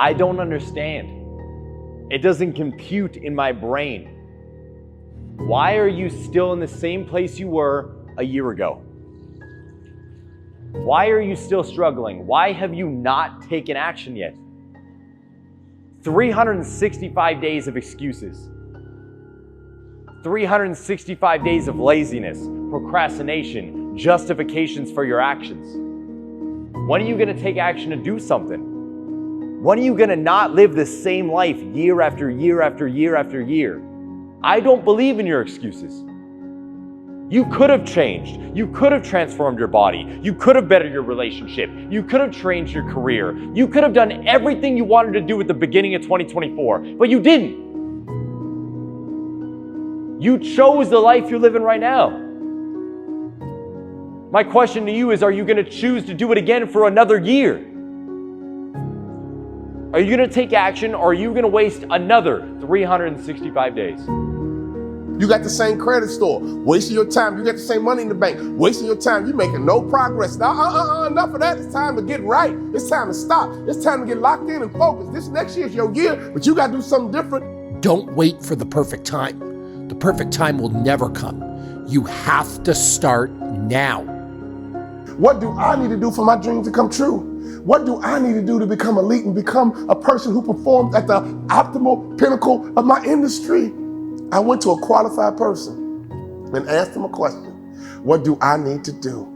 I don't understand. It doesn't compute in my brain. Why are you still in the same place you were a year ago? Why are you still struggling? Why have you not taken action yet? 365 days of excuses. 365 days of laziness, procrastination, justifications for your actions. When are you going to take action to do something? When are you going to not live the same life year after year after year after year? I don't believe in your excuses. You could have changed. You could have transformed your body. You could have bettered your relationship. You could have changed your career. You could have done everything you wanted to do at the beginning of 2024, but you didn't. You chose the life you're living right now. My question to you is, are you going to choose to do it again for another year? Are you going to take action, or are you going to waste another 365 days? You got the same credit score, wasting your time. You got the same money in the bank, wasting your time. You're making no progress. Now, enough of that. It's time to get right. It's time to stop. It's time to get locked in and focused. This next year is your year, but you got to do something different. Don't wait for the perfect time. The perfect time will never come. You have to start now. What do I need to do for my dreams to come true? What do I need to do to become elite and become a person who performs at the optimal pinnacle of my industry? I went to a qualified person and asked them a question. What do I need to do?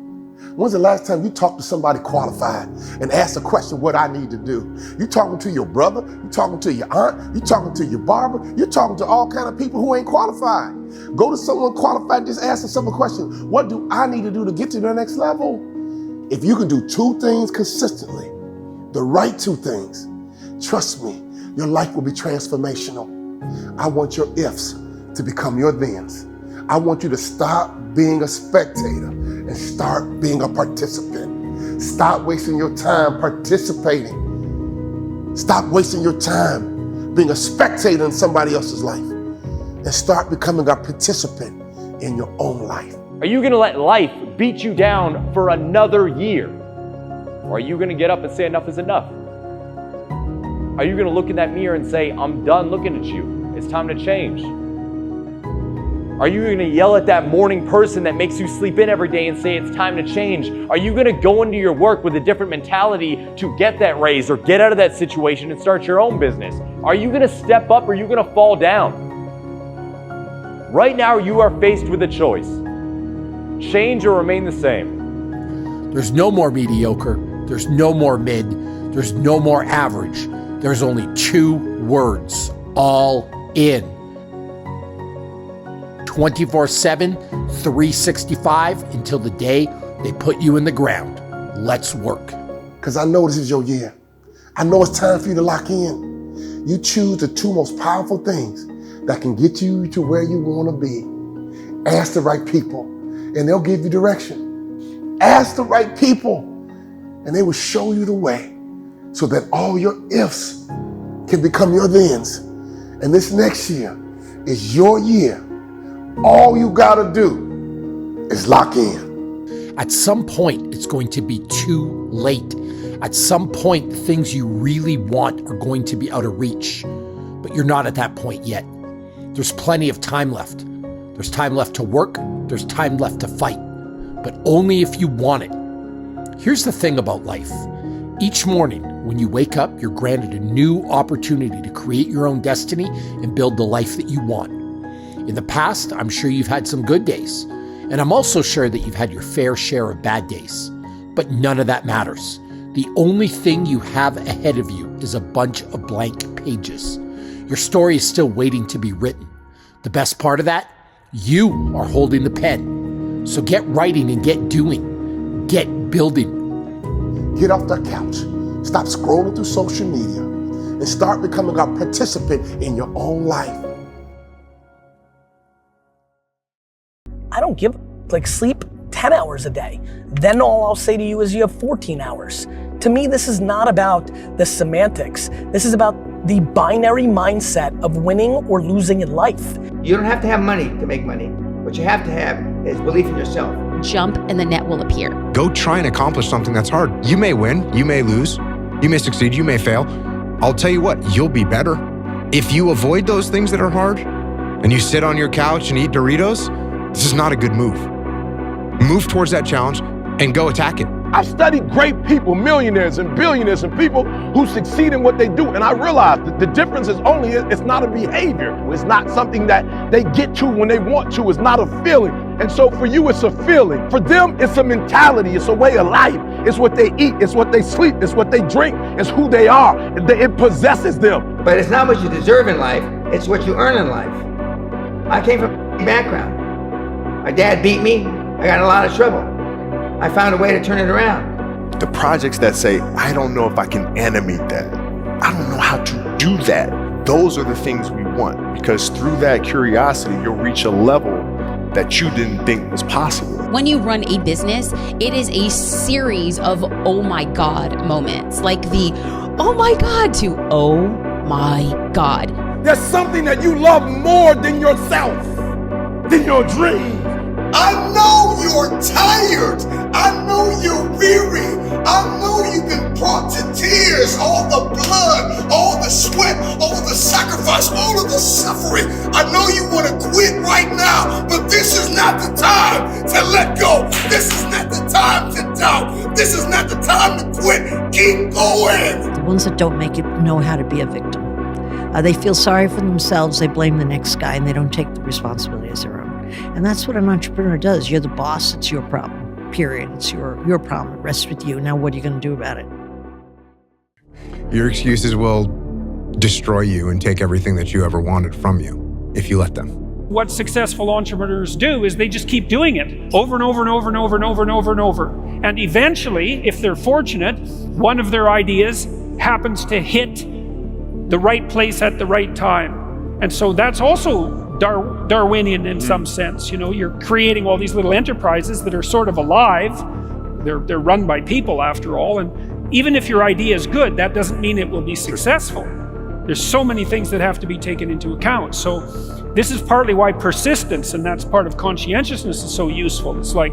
When's the last time you talked to somebody qualified and asked a question, what I need to do? You talking to your brother, you talking to your aunt, you talking to your barber, you're talking to all kind of people who ain't qualified. Go to someone qualified, just ask a simple question. What do I need to do to get to the next level? If you can do two things consistently, the right two things, trust me, your life will be transformational. I want your ifs to become your thens. I want you to stop being a spectator and start being a participant. Stop wasting your time participating. Stop wasting your time being a spectator in somebody else's life and start becoming a participant in your own life. Are you going to let life beat you down for another year? Or are you going to get up and say enough is enough? Are you going to look in that mirror and say, I'm done looking at you. It's time to change? Are you going to yell at that morning person that makes you sleep in every day and say it's time to change? Are you going to go into your work with a different mentality to get that raise or get out of that situation and start your own business? Are you going to step up, or are you going to fall down? Right now, you are faced with a choice. Change or remain the same. There's no more mediocre. There's no more mid. There's no more average. There's only two words: all in. 24/7, 365 until the day they put you in the ground. Let's work. Because I know this is your year. I know it's time for you to lock in. You choose the two most powerful things that can get you to where you want to be. Ask the right people, and they'll give you direction. Ask the right people, and they will show you the way so that all your ifs can become your thens. And this next year is your year. All you gotta do is lock in. At some point, it's going to be too late. At some point, the things you really want are going to be out of reach. But you're not at that point yet. There's plenty of time left. There's time left to work. There's time left to fight. But only if you want it. Here's the thing about life. Each morning, when you wake up, you're granted a new opportunity to create your own destiny and build the life that you want. In the past, I'm sure you've had some good days, and I'm also sure that you've had your fair share of bad days. But none of that matters. The only thing you have ahead of you is a bunch of blank pages. Your story is still waiting to be written. The best part of that? You are holding the pen. So get writing and get doing. Get building. Get off that couch. Stop scrolling through social media and start becoming a participant in your own life. I don't give sleep 10 hours a day. Then all I'll say to you is you have 14 hours. To me, this is not about the semantics. This is about the binary mindset of winning or losing in life. You don't have to have money to make money. What you have to have is belief in yourself. Jump and the net will appear. Go try and accomplish something that's hard. You may win, you may lose, you may succeed, you may fail. I'll tell you what, you'll be better. If you avoid those things that are hard and you sit on your couch and eat Doritos, this is not a good move. Move towards that challenge and go attack it. I've studied great people, millionaires and billionaires and people who succeed in what they do. And I realized that the difference is only, it's not a behavior. It's not something that they get to when they want to. It's not a feeling. And so for you, it's a feeling. For them, it's a mentality. It's a way of life. It's what they eat. It's what they sleep. It's what they drink. It's who they are. It possesses them. But it's not what you deserve in life, it's what you earn in life. I came from a background. My dad beat me. I got in a lot of trouble. I found a way to turn it around. The projects that say, I don't know if I can animate that. I don't know how to do that. Those are the things we want, because through that curiosity, you'll reach a level that you didn't think was possible. When you run a business, it is a series of oh my God moments. Like the oh my God to oh my God. There's something that you love more than yourself, than your dream. I know you're tired. I know you're weary. I know you've been brought to tears. All the blood, all the sweat, all the sacrifice, all of the suffering. I know you want to quit right now, but this is not the time to let go. This is not the time to doubt. This is not the time to quit. Keep going. The ones that don't make it know how to be a victim. They feel sorry for themselves. They blame the next guy, and they don't take the responsibility as their own. And that's what an entrepreneur does. You're the boss. It's your problem, period. It's your problem. It rests with you. Now, what are you going to do about it? Your excuses will destroy you and take everything that you ever wanted from you if you let them. What successful entrepreneurs do is they just keep doing it over and over and over and over and over and over and over. And eventually, if they're fortunate, one of their ideas happens to hit the right place at the right time. And so that's also Darwinian in some sense. You know, you're creating all these little enterprises that are sort of alive. They're run by people after all. And even if your idea is good, that doesn't mean it will be successful. There's so many things that have to be taken into account. So this is partly why persistence, and that's part of conscientiousness, is so useful. It's like,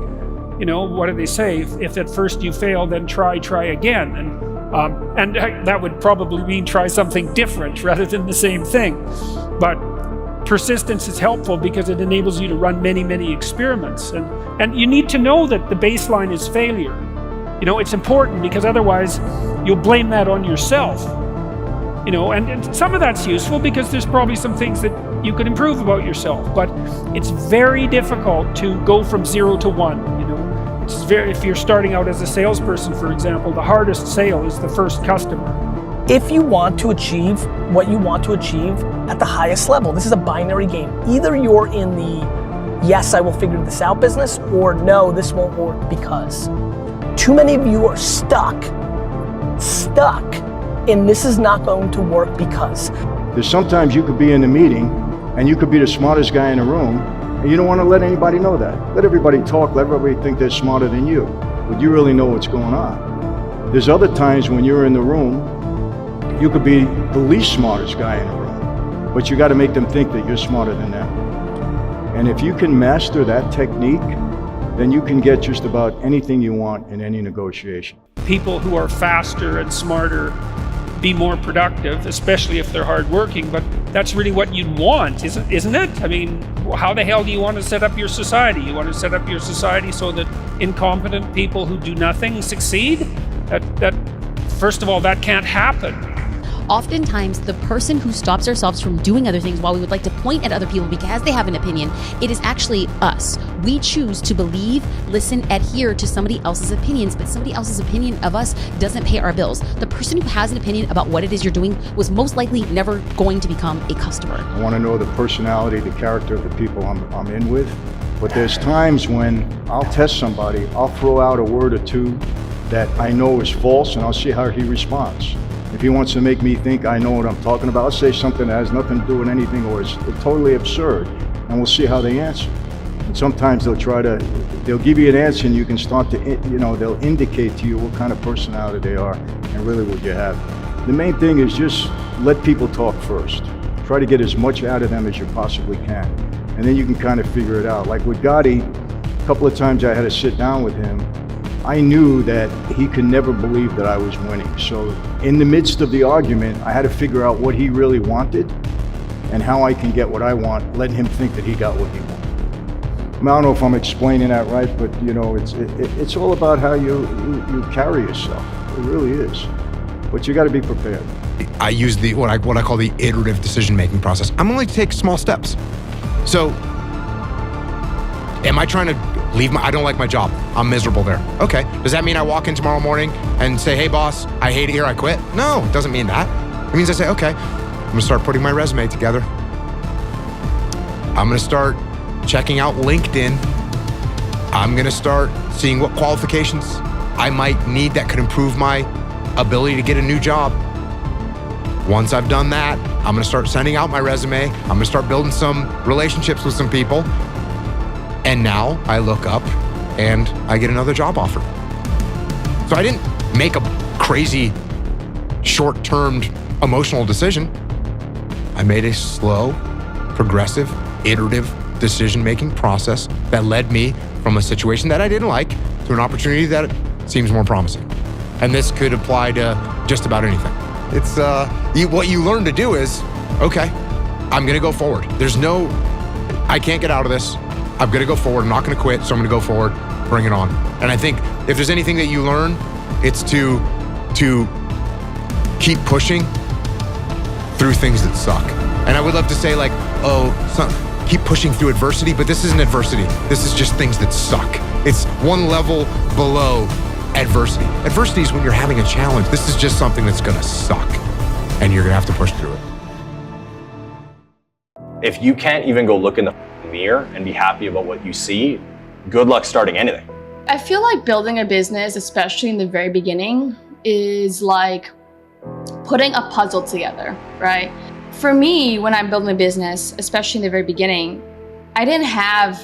you know, what do they say? If at first you fail, then try again. And that would probably mean try something different rather than the same thing. But persistence is helpful because it enables you to run many, many experiments. And you need to know that the baseline is failure. You know, it's important because otherwise you'll blame that on yourself. You know, and some of that's useful because there's probably some things that you could improve about yourself. But it's very difficult to go from 0 to 1, you know. If you're starting out as a salesperson, for example, the hardest sale is the first customer. If you want to achieve what you want to achieve at the highest level, this is a binary game. Either you're in the yes, I will figure this out business, or no, this won't work because. Too many of you are stuck in this is not going to work because. There's sometimes you could be in a meeting and you could be the smartest guy in the room, and you don't want to let anybody know that. Let everybody talk, let everybody think they're smarter than you, but you really know what's going on. There's other times when you're in the room, you could be the least smartest guy in the room, but you got to make them think that you're smarter than them. And if you can master that technique, then you can get just about anything you want in any negotiation. People who are faster and smarter be more productive, especially if they're hardworking, but that's really what you'd want, isn't it? I mean, how the hell do you want to set up your society? You want to set up your society so that incompetent people who do nothing succeed? That first of all, that can't happen. Oftentimes, the person who stops ourselves from doing other things while we would like to point at other people because they have an opinion, it is actually us. We choose to believe, listen, adhere to somebody else's opinions, but somebody else's opinion of us doesn't pay our bills. The person who has an opinion about what it is you're doing was most likely never going to become a customer. I want to know the personality, the character of the people I'm in with, but there's times when I'll test somebody, I'll throw out a word or two that I know is false, and I'll see how he responds. If he wants to make me think I know what I'm talking about, I'll say something that has nothing to do with anything or is totally absurd, and we'll see how they answer. And sometimes they'll give you an answer and you can start to, they'll indicate to you what kind of personality they are and really what you have. The main thing is just let people talk first. Try to get as much out of them as you possibly can. And then you can kind of figure it out. Like with Gotti, a couple of times I had to sit down with him I knew that he could never believe that I was winning. So in the midst of the argument, I had to figure out what he really wanted and how I can get what I want, letting him think that he got what he wanted. I mean, I don't know if I'm explaining that right, but you know, it's all about how you carry yourself. It really is. But you got to be prepared. I use what I call the iterative decision-making process. I'm only to take small steps. So, am I trying to leave I don't like my job. I'm miserable there. Okay. Does that mean I walk in tomorrow morning and say, hey boss, I hate it here, I quit? No, it doesn't mean that. It means I say, okay, I'm gonna start putting my resume together. I'm gonna start checking out LinkedIn. I'm gonna start seeing what qualifications I might need that could improve my ability to get a new job. Once I've done that, I'm gonna start sending out my resume. I'm gonna start building some relationships with some people. And now I look up and I get another job offer. So I didn't make a crazy short-term emotional decision. I made a slow, progressive, iterative decision-making process that led me from a situation that I didn't like to an opportunity that seems more promising. And this could apply to just about anything. It's what you learn to do is, okay, I'm gonna go forward. I can't get out of this. I'm gonna go forward. I'm not gonna quit, so I'm gonna go forward, bring it on. And I think if there's anything that you learn, it's to keep pushing through things that suck. And I would love to say like, keep pushing through adversity, but this isn't adversity. This is just things that suck. It's one level below adversity. Adversity is when you're having a challenge. This is just something that's gonna suck, and you're gonna have to push through it. If you can't even go look in the mirror and be happy about what you see, good luck starting anything. I feel like building a business, especially in the very beginning, is like putting a puzzle together, right? For me, when I'm building a business, especially in the very beginning, I didn't have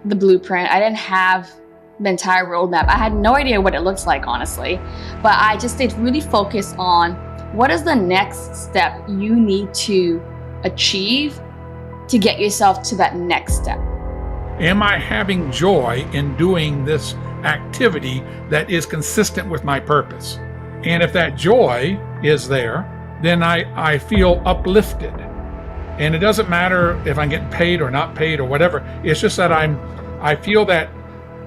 the blueprint. I didn't have the entire roadmap. I had no idea what it looks like, honestly. But I just stayed really focused on what is the next step you need to achieve to get yourself to that next step. Am I having joy in doing this activity that is consistent with my purpose? And if that joy is there, then I feel uplifted. And it doesn't matter if I'm getting paid or not paid or whatever. It's just that I feel that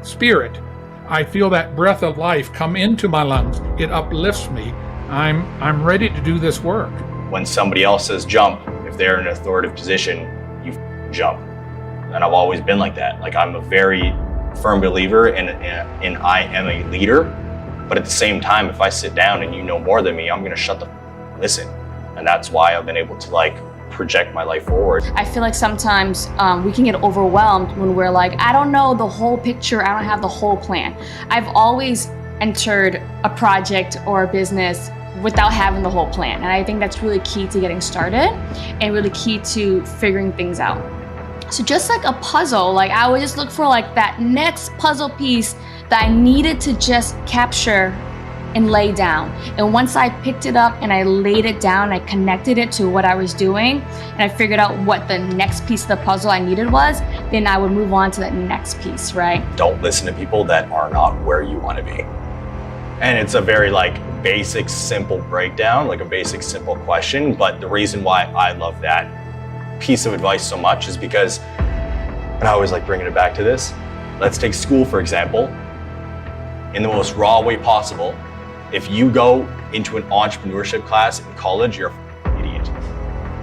spirit. I feel that breath of life come into my lungs. It uplifts me. I'm ready to do this work. When somebody else says jump, if they're in an authoritative position, you jump. And I've always been like that. Like, I'm a very firm believer in I am a leader, but at the same time, if I sit down and you know more than me, I'm gonna shut the listen. And that's why I've been able to like project my life forward. I feel like sometimes we can get overwhelmed when we're like, I don't know the whole picture, I don't have the whole plan. I've always entered a project or a business without having the whole plan. And I think that's really key to getting started and really key to figuring things out. So just like a puzzle, like I would just look for like that next puzzle piece that I needed to just capture and lay down. And once I picked it up and I laid it down, I connected it to what I was doing, and I figured out what the next piece of the puzzle I needed was, then I would move on to that next piece, right? Don't listen to people that are not where you want to be. And it's a very like basic, simple breakdown, like a basic, simple question. But the reason why I love that piece of advice so much is because, and I always like bringing it back to this, let's take school, for example. In the most raw way possible, if you go into an entrepreneurship class in college, you're an idiot.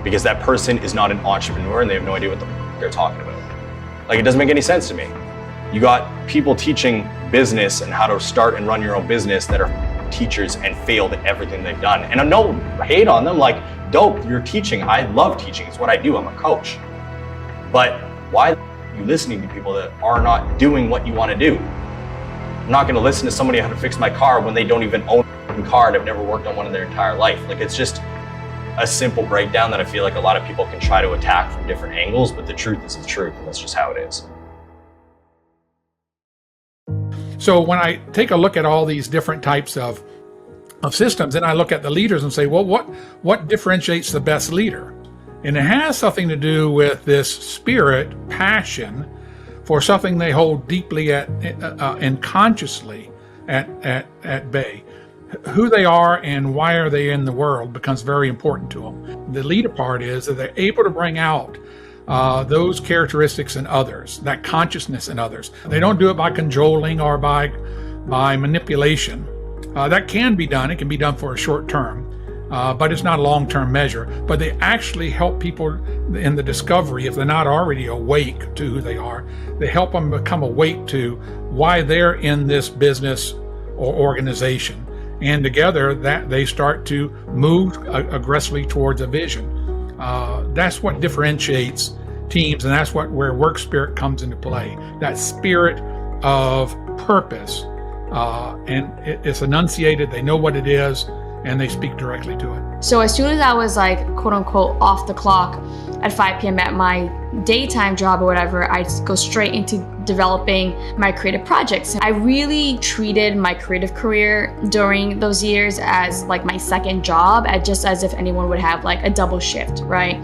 Because that person is not an entrepreneur and they have no idea what the they're talking about. Like, it doesn't make any sense to me. You got people teaching business and how to start and run your own business that are teachers and failed at everything they've done. And I'm no hate on them, like, dope, you're teaching. I love teaching, it's what I do, I'm a coach. But why are you listening to people that are not doing what you want to do? I'm not going to listen to somebody how to fix my car when they don't even own a car and have never worked on one in their entire life. Like, it's just a simple breakdown that I feel like a lot of people can try to attack from different angles, but the truth is the truth, and that's just how it is. So when I take a look at all these different types of systems, and I look at the leaders and say, well, what differentiates the best leader? And it has something to do with this spirit, passion, for something they hold deeply at and consciously, at bay. Who they are and why are they in the world becomes very important to them. The leader part is that they're able to bring out those characteristics in others, that consciousness in others. They don't do it by cajoling or by manipulation. That can be done. It can be done for a short term, but it's not a long-term measure. But they actually help people in the discovery, if they're not already awake to who they are, they help them become awake to why they're in this business or organization. And together that they start to move aggressively towards a vision. That's what differentiates teams, and that's where work spirit comes into play. That spirit of purpose, and it's enunciated. They know what it is, and they speak directly to it. So as soon as I was like, quote unquote, off the clock at 5 p.m. at my daytime job or whatever, I'd go straight into developing my creative projects. I really treated my creative career during those years as like my second job, just as if anyone would have like a double shift, right?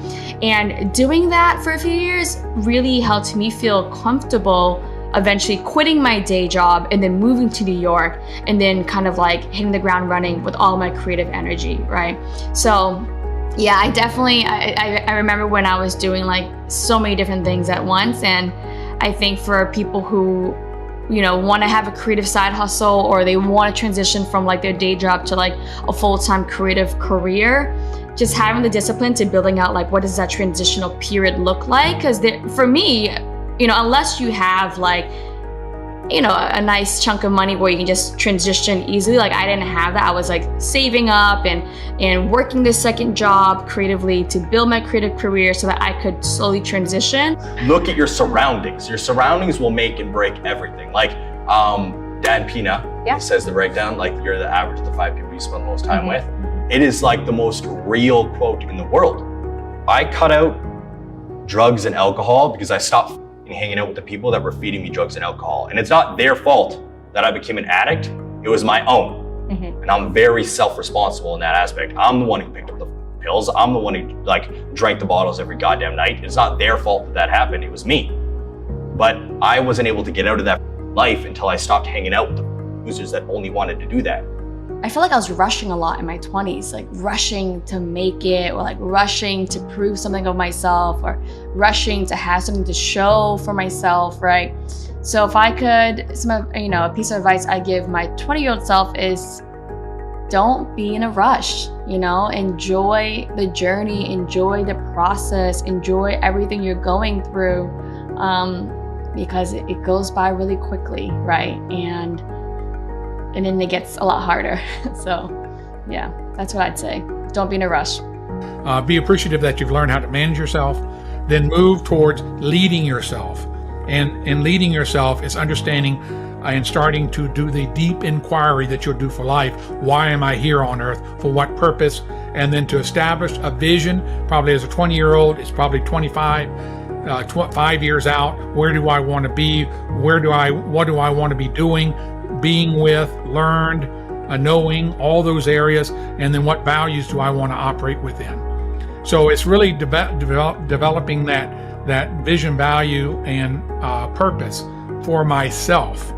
And doing that for a few years really helped me feel comfortable eventually quitting my day job and then moving to New York and then kind of like hitting the ground running with all my creative energy, right? So yeah, I definitely, I remember when I was doing like so many different things at once. And I think for people who, you know, want to have a creative side hustle or they want to transition from like their day job to like a full-time creative career, just having the discipline to building out like what does that transitional period look like? Because for me, you know, unless you have like, you know, a nice chunk of money where you can just transition easily, like I didn't have that. I was like saving up and working this second job creatively to build my creative career so that I could slowly transition. Look at your surroundings. Your surroundings will make and break everything. Like Dan Pena, he says the breakdown, like you're the average of the 5 people you spend the most time with. It is like the most real quote in the world. I cut out drugs and alcohol because I stopped hanging out with the people that were feeding me drugs and alcohol. And it's not their fault that I became an addict. It was my own. And I'm very self-responsible in that aspect. I'm the one who picked up the pills. I'm the one who like drank the bottles every goddamn night. It's not their fault that that happened. It was me. But I wasn't able to get out of that life until I stopped hanging out with the losers that only wanted to do that. I feel like I was rushing a lot in my 20s, like rushing to make it or like rushing to prove something of myself or rushing to have something to show for myself, right? So if I could, a piece of advice I give my 20-year-old self is don't be in a rush, enjoy the journey, enjoy the process, enjoy everything you're going through because it goes by really quickly, right? And then it gets a lot harder. So yeah, that's what I'd say. Don't be in a rush. Be appreciative that you've learned how to manage yourself, then move towards leading yourself. And leading yourself is understanding and starting to do the deep inquiry that you'll do for life. Why am I here on earth? For what purpose? And then to establish a vision, probably as a 20-year-old, it's probably 5 years out. Where do I want to be? What do I want to be doing? Being with, learned, knowing, all those areas, and then what values do I want to operate within? So it's really developing that vision, value, and purpose for myself.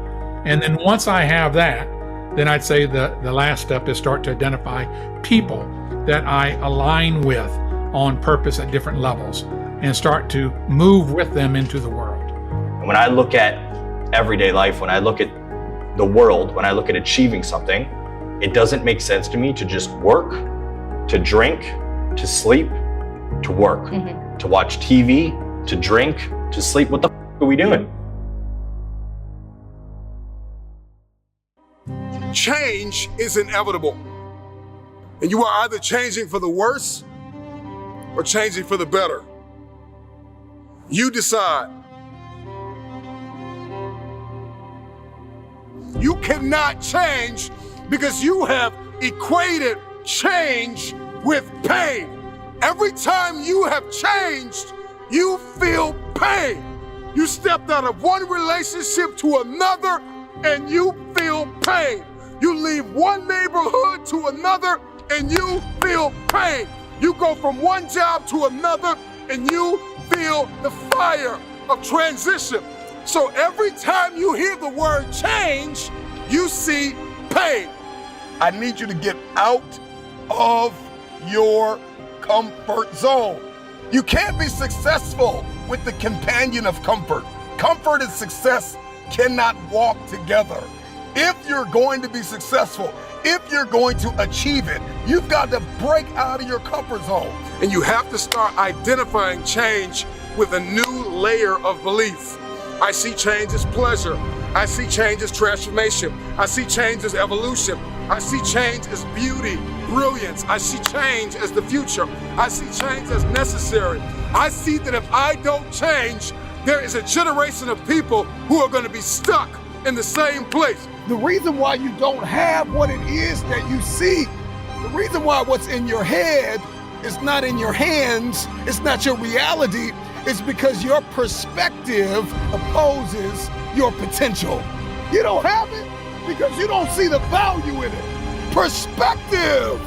And then once I have that, then I'd say the last step is start to identify people that I align with on purpose at different levels and start to move with them into the world. And when I look at everyday life, when I look at the world, when I look at achieving something, it doesn't make sense to me to just work, to drink, to sleep, to work, to watch TV, to drink, to sleep. What the f are we doing? Change is inevitable. And you are either changing for the worse or changing for the better. You decide. You cannot change because you have equated change with pain. Every time you have changed, you feel pain. You stepped out of one relationship to another and you feel pain. You leave one neighborhood to another and you feel pain. You go from one job to another and you feel the fire of transition. So every time you hear the word change, you see pain. I need you to get out of your comfort zone. You can't be successful with the companion of comfort. Comfort and success cannot walk together. If you're going to be successful, if you're going to achieve it, you've got to break out of your comfort zone. And you have to start identifying change with a new layer of belief. I see change as pleasure. I see change as transformation. I see change as evolution. I see change as beauty, brilliance. I see change as the future. I see change as necessary. I see that if I don't change, there is a generation of people who are going to be stuck in the same place. The reason why you don't have what it is that you seek, the reason why what's in your head is not in your hands, it's not your reality, is because your perspective opposes your potential. You don't have it because you don't see the value in it. Perspective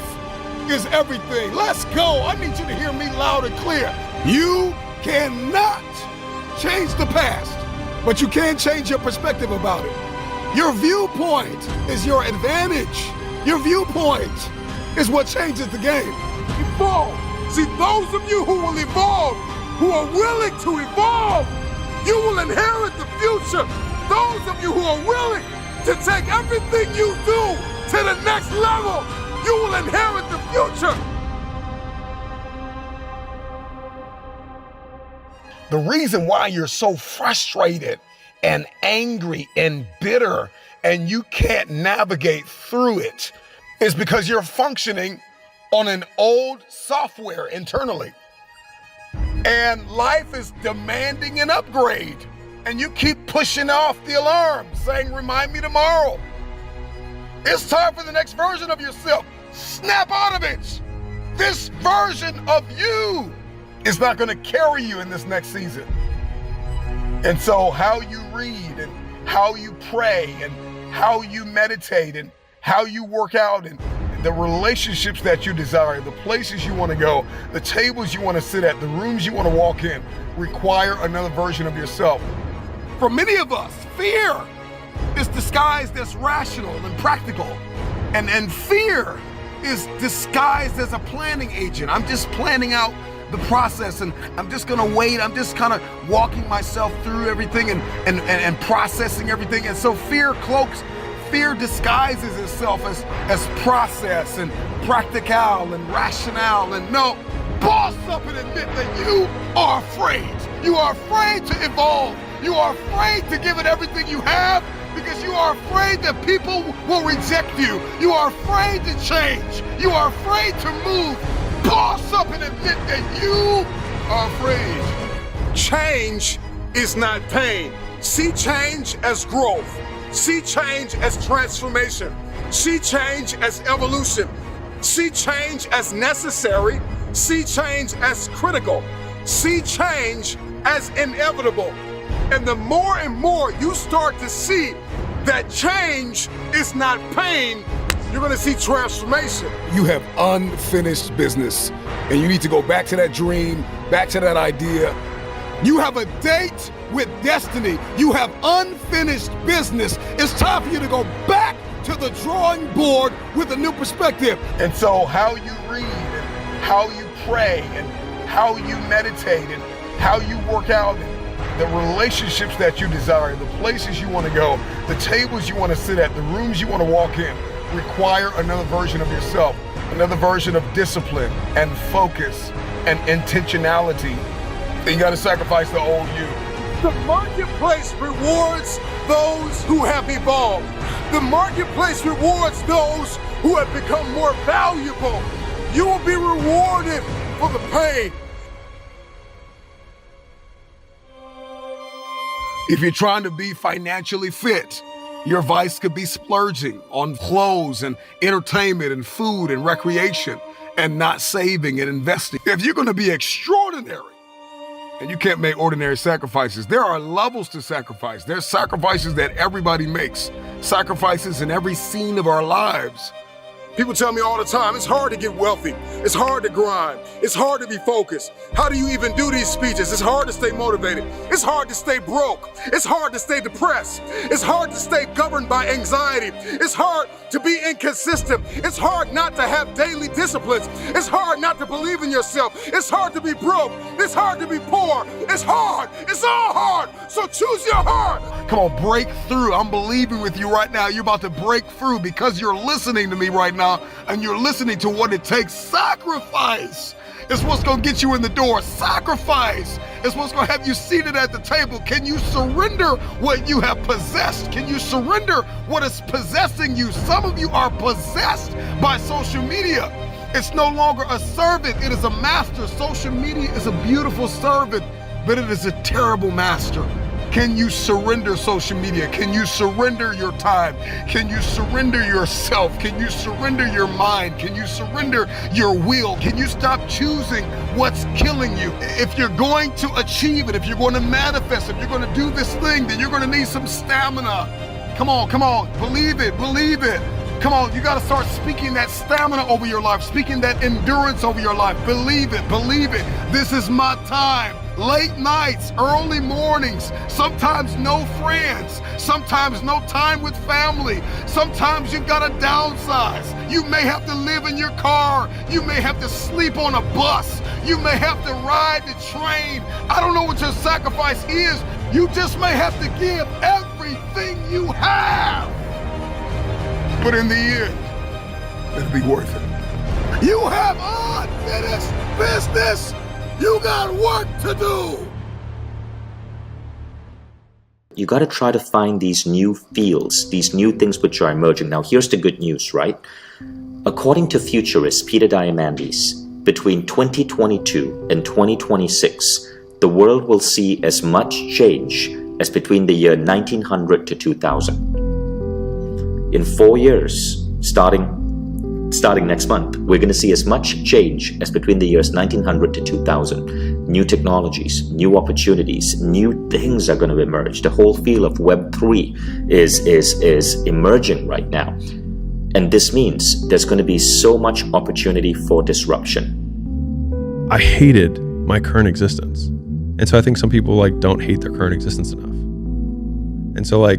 is everything. Let's go. I need you to hear me loud and clear. You cannot change the past, but you can change your perspective about it. Your viewpoint is your advantage. Your viewpoint is what changes the game. Evolve. See, those of you who will evolve, who are willing to evolve, you will inherit the future. Those of you who are willing to take everything you do to the next level, you will inherit the future. The reason why you're so frustrated and angry and bitter and you can't navigate through it is because you're functioning on an old software internally. And life is demanding an upgrade. And you keep pushing off the alarm, saying, remind me tomorrow. It's time for the next version of yourself. Snap out of it. This version of you is not going to carry you in this next season. And so how you read and how you pray and how you meditate and how you work out and the relationships that you desire, the places you want to go, the tables you want to sit at, the rooms you want to walk in, require another version of yourself. For many of us, fear is disguised as rational and practical. And fear is disguised as a planning agent. I'm just planning out the process and I'm just gonna wait. I'm just kind of walking myself through everything and processing everything. And so fear disguises itself as process and practical and rationale. And no, boss up and admit that you are afraid. You are afraid to evolve. You are afraid to give it everything you have because you are afraid that people will reject you. You are afraid to change. You are afraid to move. Boss up and admit that you are afraid. Change is not pain. See change as growth. See change as transformation. See change as evolution. See change as necessary. See change as critical. See change as inevitable. And the more and more you start to see that change is not pain, you're gonna see transformation. You have unfinished business, and you need to go back to that dream, back to that idea. You have a date with destiny. You have unfinished business. It's time for you to go back to the drawing board with a new perspective. And so how you read and how you pray and how you meditate and how you work out and the relationships that you desire, the places you want to go, the tables you want to sit at, the rooms you want to walk in, require another version of yourself, another version of discipline and focus and intentionality. And you got to sacrifice the old you. The marketplace rewards those who have evolved. The marketplace rewards those who have become more valuable. You will be rewarded for the pain. If you're trying to be financially fit, your vice could be splurging on clothes and entertainment and food and recreation and not saving and investing. If you're going to be extraordinary, and you can't make ordinary sacrifices, there are levels to sacrifice. There's sacrifices that everybody makes, sacrifices in every scene of our lives. People tell me all the time, it's hard to get wealthy. It's hard to grind. It's hard to be focused. How do you even do these speeches? It's hard to stay motivated. It's hard to stay broke. It's hard to stay depressed. It's hard to stay governed by anxiety. It's hard to be inconsistent. It's hard not to have daily disciplines. It's hard not to believe in yourself. It's hard to be broke. It's hard to be poor. It's hard. It's all hard. So choose your heart. Come on, break through. I'm believing with you right now. You're about to break through because you're listening to me right now. And you're listening to what it takes. Sacrifice is what's going to get you in the door. Sacrifice is what's going to have you seated at the table. Can you surrender what you have possessed? Can you surrender what is possessing you? Some of you are possessed by social media. It's no longer a servant, it is a master. Social media is a beautiful servant, but it is a terrible master. Can you surrender social media? Can you surrender your time? Can you surrender yourself? Can you surrender your mind? Can you surrender your will? Can you stop choosing what's killing you? If you're going to achieve it, if you're going to manifest, if you're going to do this thing, then you're going to need some stamina. Come on, believe it, believe it. Come on, you got to start speaking that stamina over your life, speaking that endurance over your life. Believe it, believe it. This is my time. Late nights, early mornings, sometimes no friends, sometimes no time with family, sometimes you've got to downsize. You may have to live in your car, you may have to sleep on a bus, you may have to ride the train. I don't know what your sacrifice is. You just may have to give everything you have. But in the end, it'll be worth it. You have unfinished business. You got work to do. You got to try to find these new fields, these new things which are emerging. Now, here's the good news, right? According to futurist Peter Diamandis, between 2022 and 2026, the world will see as much change as between the year 1900 to 2000. In 4 years, starting next month, we're going to see as much change as between the years 1900 to 2000. New technologies, new opportunities, new things are going to emerge. The whole field of Web3 is emerging right now. And this means there's going to be so much opportunity for disruption. I hated my current existence. And so I think some people don't hate their current existence enough. And so I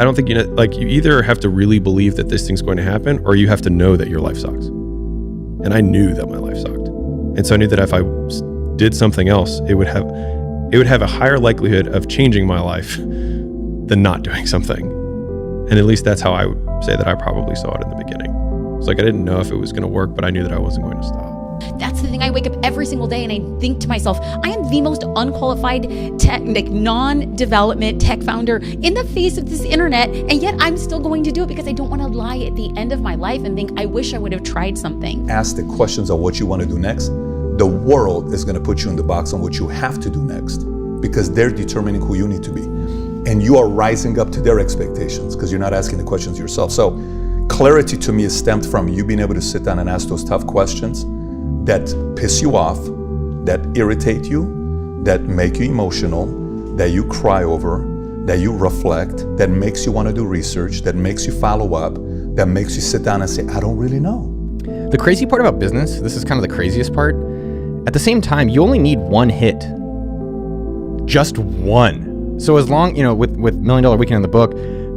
don't think you either have to really believe that this thing's going to happen, or you have to know that your life sucks. And I knew that my life sucked. And so I knew that if I did something else, it would have a higher likelihood of changing my life than not doing something. And at least that's how I would say that I probably saw it in the beginning. It's I didn't know if it was going to work, but I knew that I wasn't going to stop. That's the thing. I wake up every single day and I think to myself, I am the most unqualified non-development tech founder in the face of this internet, and yet I'm still going to do it because I don't want to lie at the end of my life and think I wish I would have tried something. Ask the questions of what you want to do next. The world is going to put you in the box on what you have to do next because they're determining who you need to be. And you are rising up to their expectations because you're not asking the questions yourself. So clarity to me is stemmed from you being able to sit down and ask those tough questions that piss you off, that irritate you, that make you emotional, that you cry over, that you reflect, that makes you want to do research, that makes you follow up, that makes you sit down and say, I don't really know. The crazy part about business, this is kind of the craziest part, at the same time, you only need one hit. Just one. So as long, with $1 Million Weekend in the book,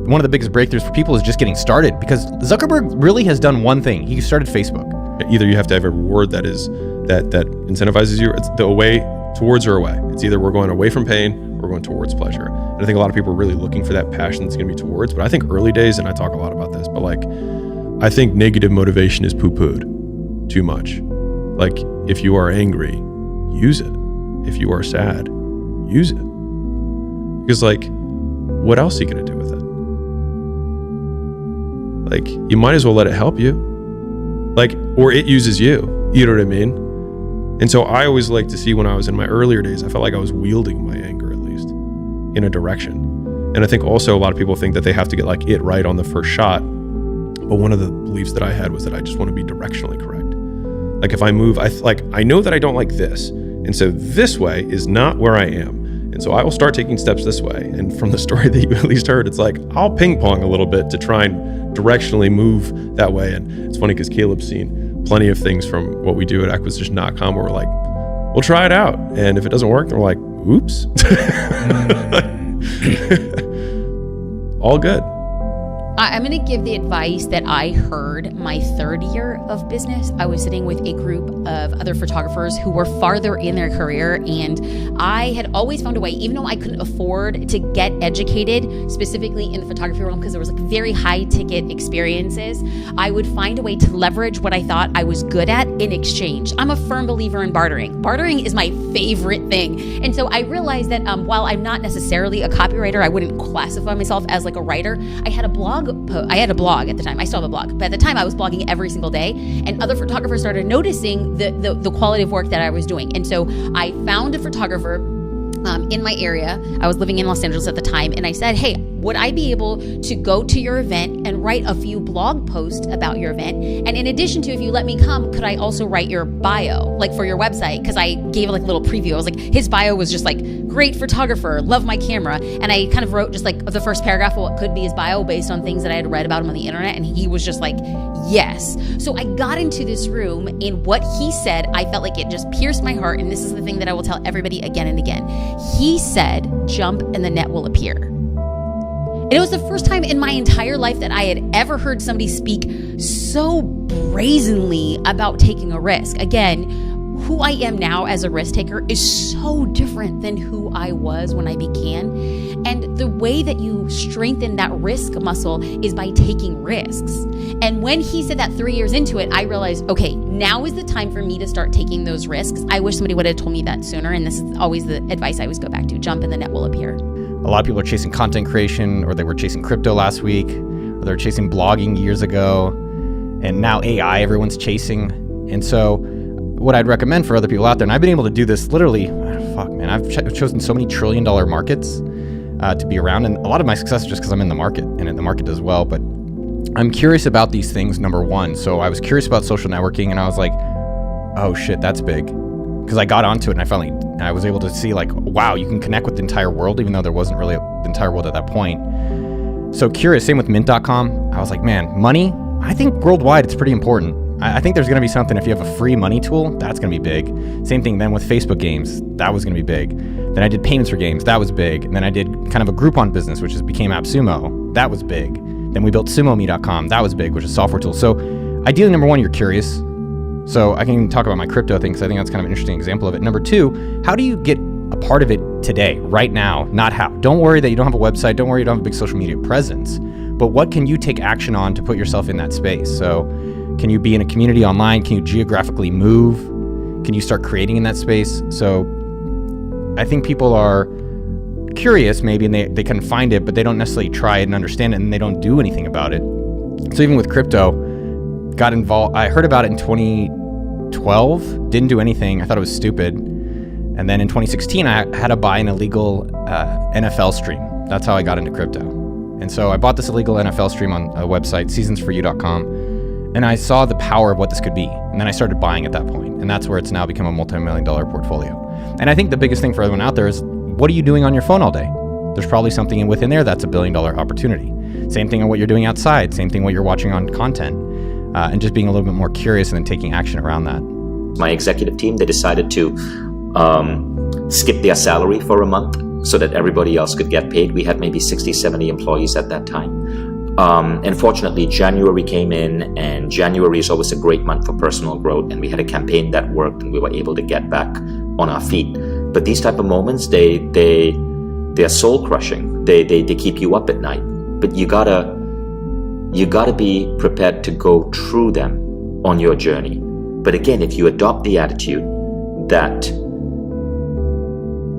one of the biggest breakthroughs for people is just getting started because Zuckerberg really has done one thing. He started Facebook. Either you have to have a reward that incentivizes you. It's the away towards or away. It's either we're going away from pain or we're going towards pleasure. And I think a lot of people are really looking for that passion that's going to be towards. But I think early days, and I talk a lot about this, but I think negative motivation is poo-pooed too much. If you are angry, use it. If you are sad, use it. Because what else are you going to do with it? You might as well let it help you. Or it uses you, you know what I mean? And so I always like to see when I was in my earlier days, I felt like I was wielding my anger at least in a direction. And I think also a lot of people think that they have to get it right on the first shot. But one of the beliefs that I had was that I just want to be directionally correct. If I move, I know that I don't like this. And so this way is not where I am. And so I will start taking steps this way. And from the story that you at least heard, it's like, I'll ping pong a little bit to try and directionally move that way. And it's funny because Caleb's seen plenty of things from what we do at acquisition.com where we're like, we'll try it out. And if it doesn't work, then we're like, oops. All good. I'm going to give the advice that I heard my third year of business. I was sitting with a group of other photographers who were farther in their career, and I had always found a way, even though I couldn't afford to get educated specifically in the photography realm because there was like very high ticket experiences, I would find a way to leverage what I thought I was good at in exchange. I'm a firm believer in bartering. Bartering is my favorite thing. And so I realized that while I'm not necessarily a copywriter, I wouldn't classify myself as like a writer. I had a blog at the time. I still have a blog, but at the time I was blogging every single day, and other photographers started noticing the quality of work that I was doing. And so I found a photographer in my area. I was living in Los Angeles at the time, and I said, hey, would I be able to go to your event and write a few blog posts about your event? And in addition to, if you let me come, could I also write your bio, like for your website? Because I gave like a little preview. I was like, his bio was just like, great photographer, love my camera. And I kind of wrote just like the first paragraph of what could be his bio based on things that I had read about him on the internet. And he was just like, yes. So I got into this room, and what he said, I felt like it just pierced my heart. And this is the thing that I will tell everybody again and again. He said, jump and the net will appear. And it was the first time in my entire life that I had ever heard somebody speak so brazenly about taking a risk. Again, who I am now as a risk taker is so different than who I was when I began. And the way that you strengthen that risk muscle is by taking risks. And when he said that 3 years into it, I realized, okay, now is the time for me to start taking those risks. I wish somebody would have told me that sooner. And this is always the advice I always go back to: jump and the net will appear. A lot of people are chasing content creation, or they were chasing crypto last week, or they're chasing blogging years ago, and now AI everyone's chasing. And so what I'd recommend for other people out there, and I've been able to do this literally, I've chosen so many $1 trillion markets to be around, and a lot of my success is just because I'm in the market, and the market does well. But I'm curious about these things, number one. So I was curious about social networking, and I was like, oh shit, that's big. Because I got onto it, and I was able to see like, wow, you can connect with the entire world, even though there wasn't really the entire world at that point. So curious, same with mint.com. I was like, man, money, I think worldwide it's pretty important. I think there's going to be something, if you have a free money tool, that's going to be big. Same thing then with Facebook games, that was going to be big. Then I did payments for games, that was big. And then I did kind of a Groupon business, which became AppSumo, that was big. Then we built SumoMe.com, that was big, which is a software tool. So ideally, number one, you're curious. So I can talk about my crypto thing, because I think that's kind of an interesting example of it. Number two, how do you get a part of it today, right now, not how? Don't worry that you don't have a website, don't worry you don't have a big social media presence, but what can you take action on to put yourself in that space? So can you be in a community online? Can you geographically move? Can you start creating in that space? So I think people are curious maybe, and they can find it, but they don't necessarily try it and understand it, and they don't do anything about it. So even with crypto, got involved. I heard about it in 2012, didn't do anything. I thought it was stupid. And then in 2016, I had to buy an illegal NFL stream. That's how I got into crypto. And so I bought this illegal NFL stream on a website, seasonsforyou.com, and I saw the power of what this could be. And then I started buying at that point, and that's where it's now become a multi-million-dollar portfolio. And I think the biggest thing for everyone out there is, what are you doing on your phone all day? There's probably something within there that's $1 billion opportunity. Same thing on what you're doing outside, same thing what you're watching on content. And just being a little bit more curious and then taking action around that. My executive team, they decided to skip their salary for a month so that everybody else could get paid. We had maybe 60, 70 employees at that time. Unfortunately, January came in, and January is always a great month for personal growth, and we had a campaign that worked, and we were able to get back on our feet. But these type of moments, they're soul crushing. They keep you up at night. But you gotta be prepared to go through them on your journey. But again, if you adopt the attitude that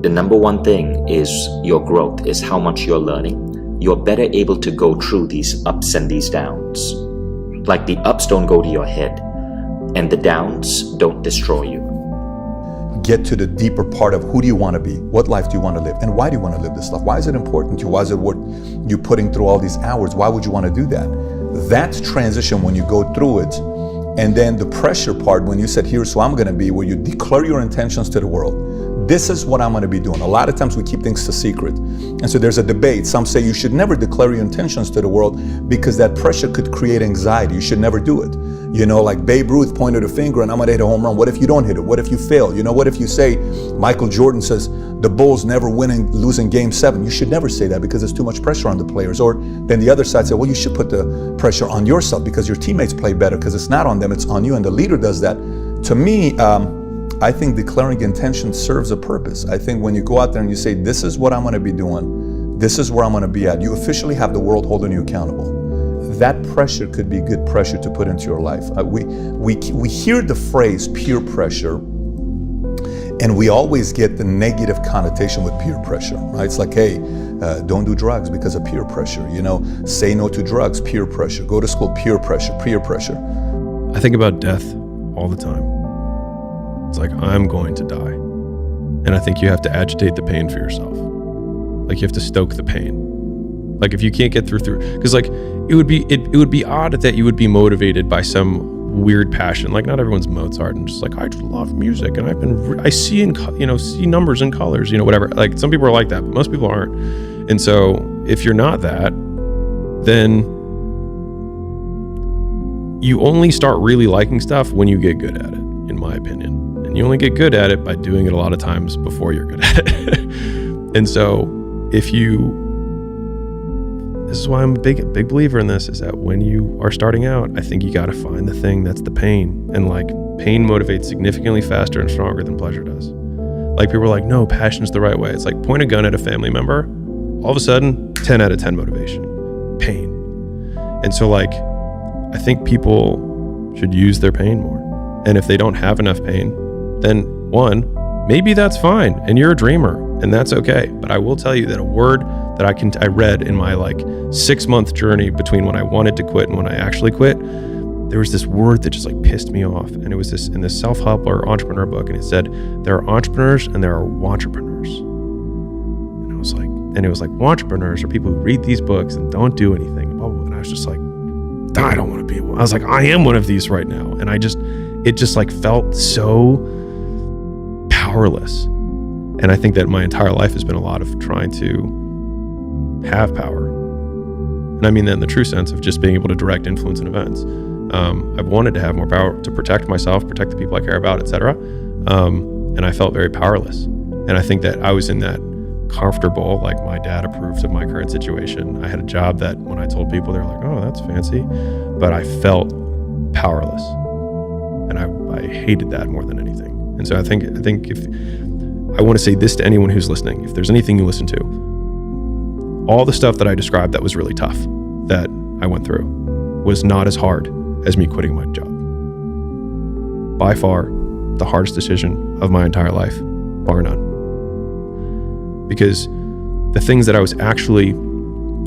the number one thing is your growth, is how much you're learning, you're better able to go through these ups and these downs. Like the ups don't go to your head, and the downs don't destroy you. Get to the deeper part of who do you want to be? What life do you want to live? And why do you want to live this life? Why is it important to you? Why is it worth you putting through all these hours? Why would you want to do that? That's transition when you go through it. And then the pressure part, when you said, here's who I'm going to be, where you declare your intentions to the world. this is what I'm going to be doing. A lot of times we keep things a secret. And so there's a debate. Some say you should never declare your intentions to the world because that pressure could create anxiety. You should never do it. You know, like Babe Ruth pointed a finger and I'm going to hit a home run. What if you don't hit it? What if you fail? You know, what if you say, Michael Jordan says, the Bulls never losing game 7. You should never say that because there's too much pressure on the players. Or then the other side said, well, you should put the pressure on yourself because your teammates play better because it's not on them, it's on you. And the leader does that. To me, I think declaring intention serves a purpose. I think when you go out there and you say, this is what I'm going to be doing, this is where I'm going to be at, you officially have the world holding you accountable. That pressure could be good pressure to put into your life. We hear the phrase peer pressure, and we always get the negative connotation with peer pressure, right? It's like, hey, don't do drugs because of peer pressure. You know, say no to drugs, peer pressure. Go to school, peer pressure, peer pressure. I think about death all the time. It's like, I'm going to die. And I think you have to agitate the pain for yourself. Like, you have to stoke the pain. Like, if you can't get through, because like, it would be odd that you would be motivated by some weird passion. Like, not everyone's Mozart and just like, I just love music and I see see numbers and colors, whatever. Like, some people are like that, but most people aren't. And so if you're not that, then you only start really liking stuff when you get good at it, in my opinion. And you only get good at it by doing it a lot of times before you're good at it. And so this is why I'm a big believer in this, is that when you are starting out, I think you got to find the thing that's the pain. And like, pain motivates significantly faster and stronger than pleasure does. Like, people are like, no, passion's the right way. It's like, point a gun at a family member, all of a sudden, 10 out of 10 motivation, pain. And so like, I think people should use their pain more. And if they don't have enough pain, then one, maybe that's fine and you're a dreamer and that's okay. But I will tell you that a word that I read in my like 6-month journey between when I wanted to quit and when I actually quit, there was this word that just like pissed me off. And it was this in this self-help or entrepreneur book. And it said, there are entrepreneurs and there are wantrepreneurs. And it was like, wantrepreneurs are people who read these books and don't do anything. And I was just like, I don't want to be one. I was like, I am one of these right now. And it just like felt so powerless. And I think that my entire life has been a lot of trying to have power. And I mean that in the true sense of just being able to direct influence in events. I've wanted to have more power to protect myself, protect the people I care about, etc. And I felt very powerless. And I think that I was in that comfortable, like my dad approved of my current situation. I had a job that when I told people, they're like, oh, that's fancy. But I felt powerless. And I hated that more than anything. And so I think if I want to say this to anyone who's listening, if there's anything you listen to, all the stuff that I described that was really tough, that I went through, was not as hard as me quitting my job. By far, the hardest decision of my entire life, bar none. Because the things that I was actually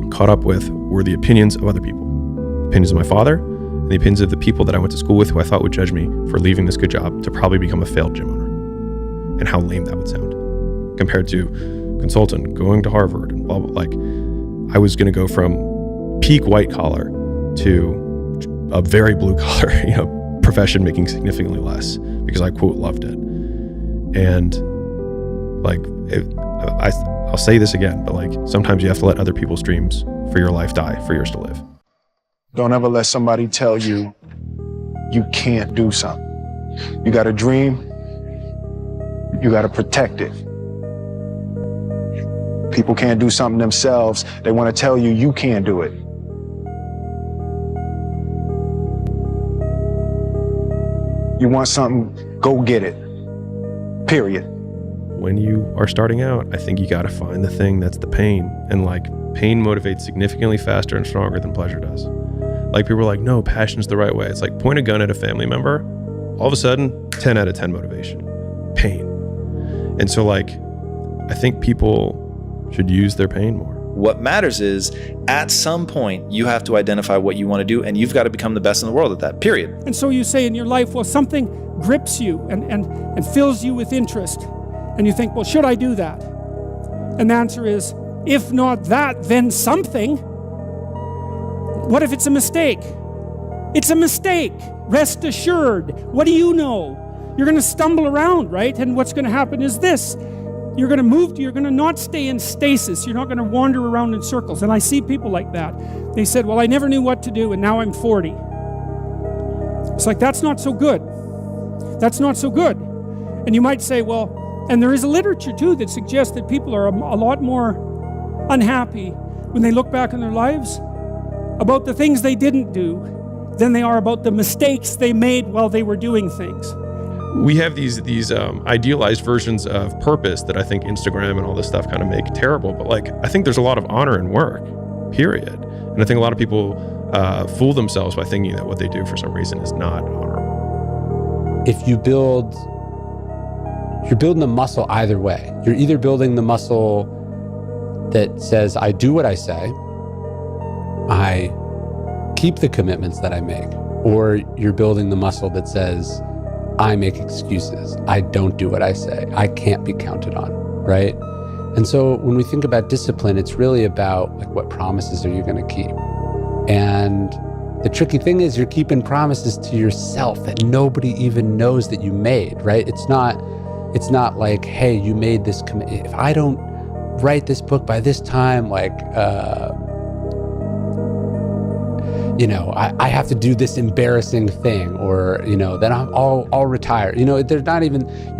caught up with were the opinions of other people. The opinions of my father, and the opinions of the people that I went to school with who I thought would judge me for leaving this good job to probably become a failed gym owner. And how lame that would sound compared to consultant, going to Harvard and blah, blah. Like, I was going to go from peak white collar to a very blue collar, profession making significantly less because I, quote, loved it. And like, I'll say this again, but like, sometimes you have to let other people's dreams for your life die for yours to live. Don't ever let somebody tell you you can't do something. You got a dream, you got to protect it. People can't do something themselves. They want to tell you you can't do it. You want something, go get it. Period. When you are starting out, I think you got to find the thing that's the pain. And like, pain motivates significantly faster and stronger than pleasure does. Like, people are like, no, passion's the right way. It's like, point a gun at a family member, all of a sudden, 10 out of 10 motivation, pain. And so like, I think people should use their pain more. What matters is, at some point, you have to identify what you want to do, and you've got to become the best in the world at that, period. And so you say in your life, well, something grips you and fills you with interest. And you think, well, should I do that? And the answer is, if not that, then something. What if it's a mistake? It's a mistake. Rest assured. What do you know? you're going to stumble around, right? And what's going to happen is this. You're going to move, you're going to not stay in stasis. You're not going to wander around in circles. And I see people like that. They said, well, I never knew what to do, and now I'm 40. It's like, that's not so good. That's not so good. And you might say, well, and there is a literature too that suggests that people are a lot more unhappy when they look back on their lives about the things they didn't do than they are about the mistakes they made while they were doing things. We have these idealized versions of purpose that I think Instagram and all this stuff kind of make terrible. But like, I think there's a lot of honor in work, period. And I think a lot of people fool themselves by thinking that what they do for some reason is not honorable. If you build, you're building the muscle either way. You're either building the muscle that says, I do what I say, I keep the commitments that I make, or you're building the muscle that says, I make excuses. I don't do what I say. I can't be counted on, right? And so when we think about discipline, it's really about like, what promises are you going to keep? And the tricky thing is you're keeping promises to yourself that nobody even knows that you made, right? It's not like, hey, you made this commitment. If I don't write this book by this time, like, I have to do this embarrassing thing, or, then I'll retire. You're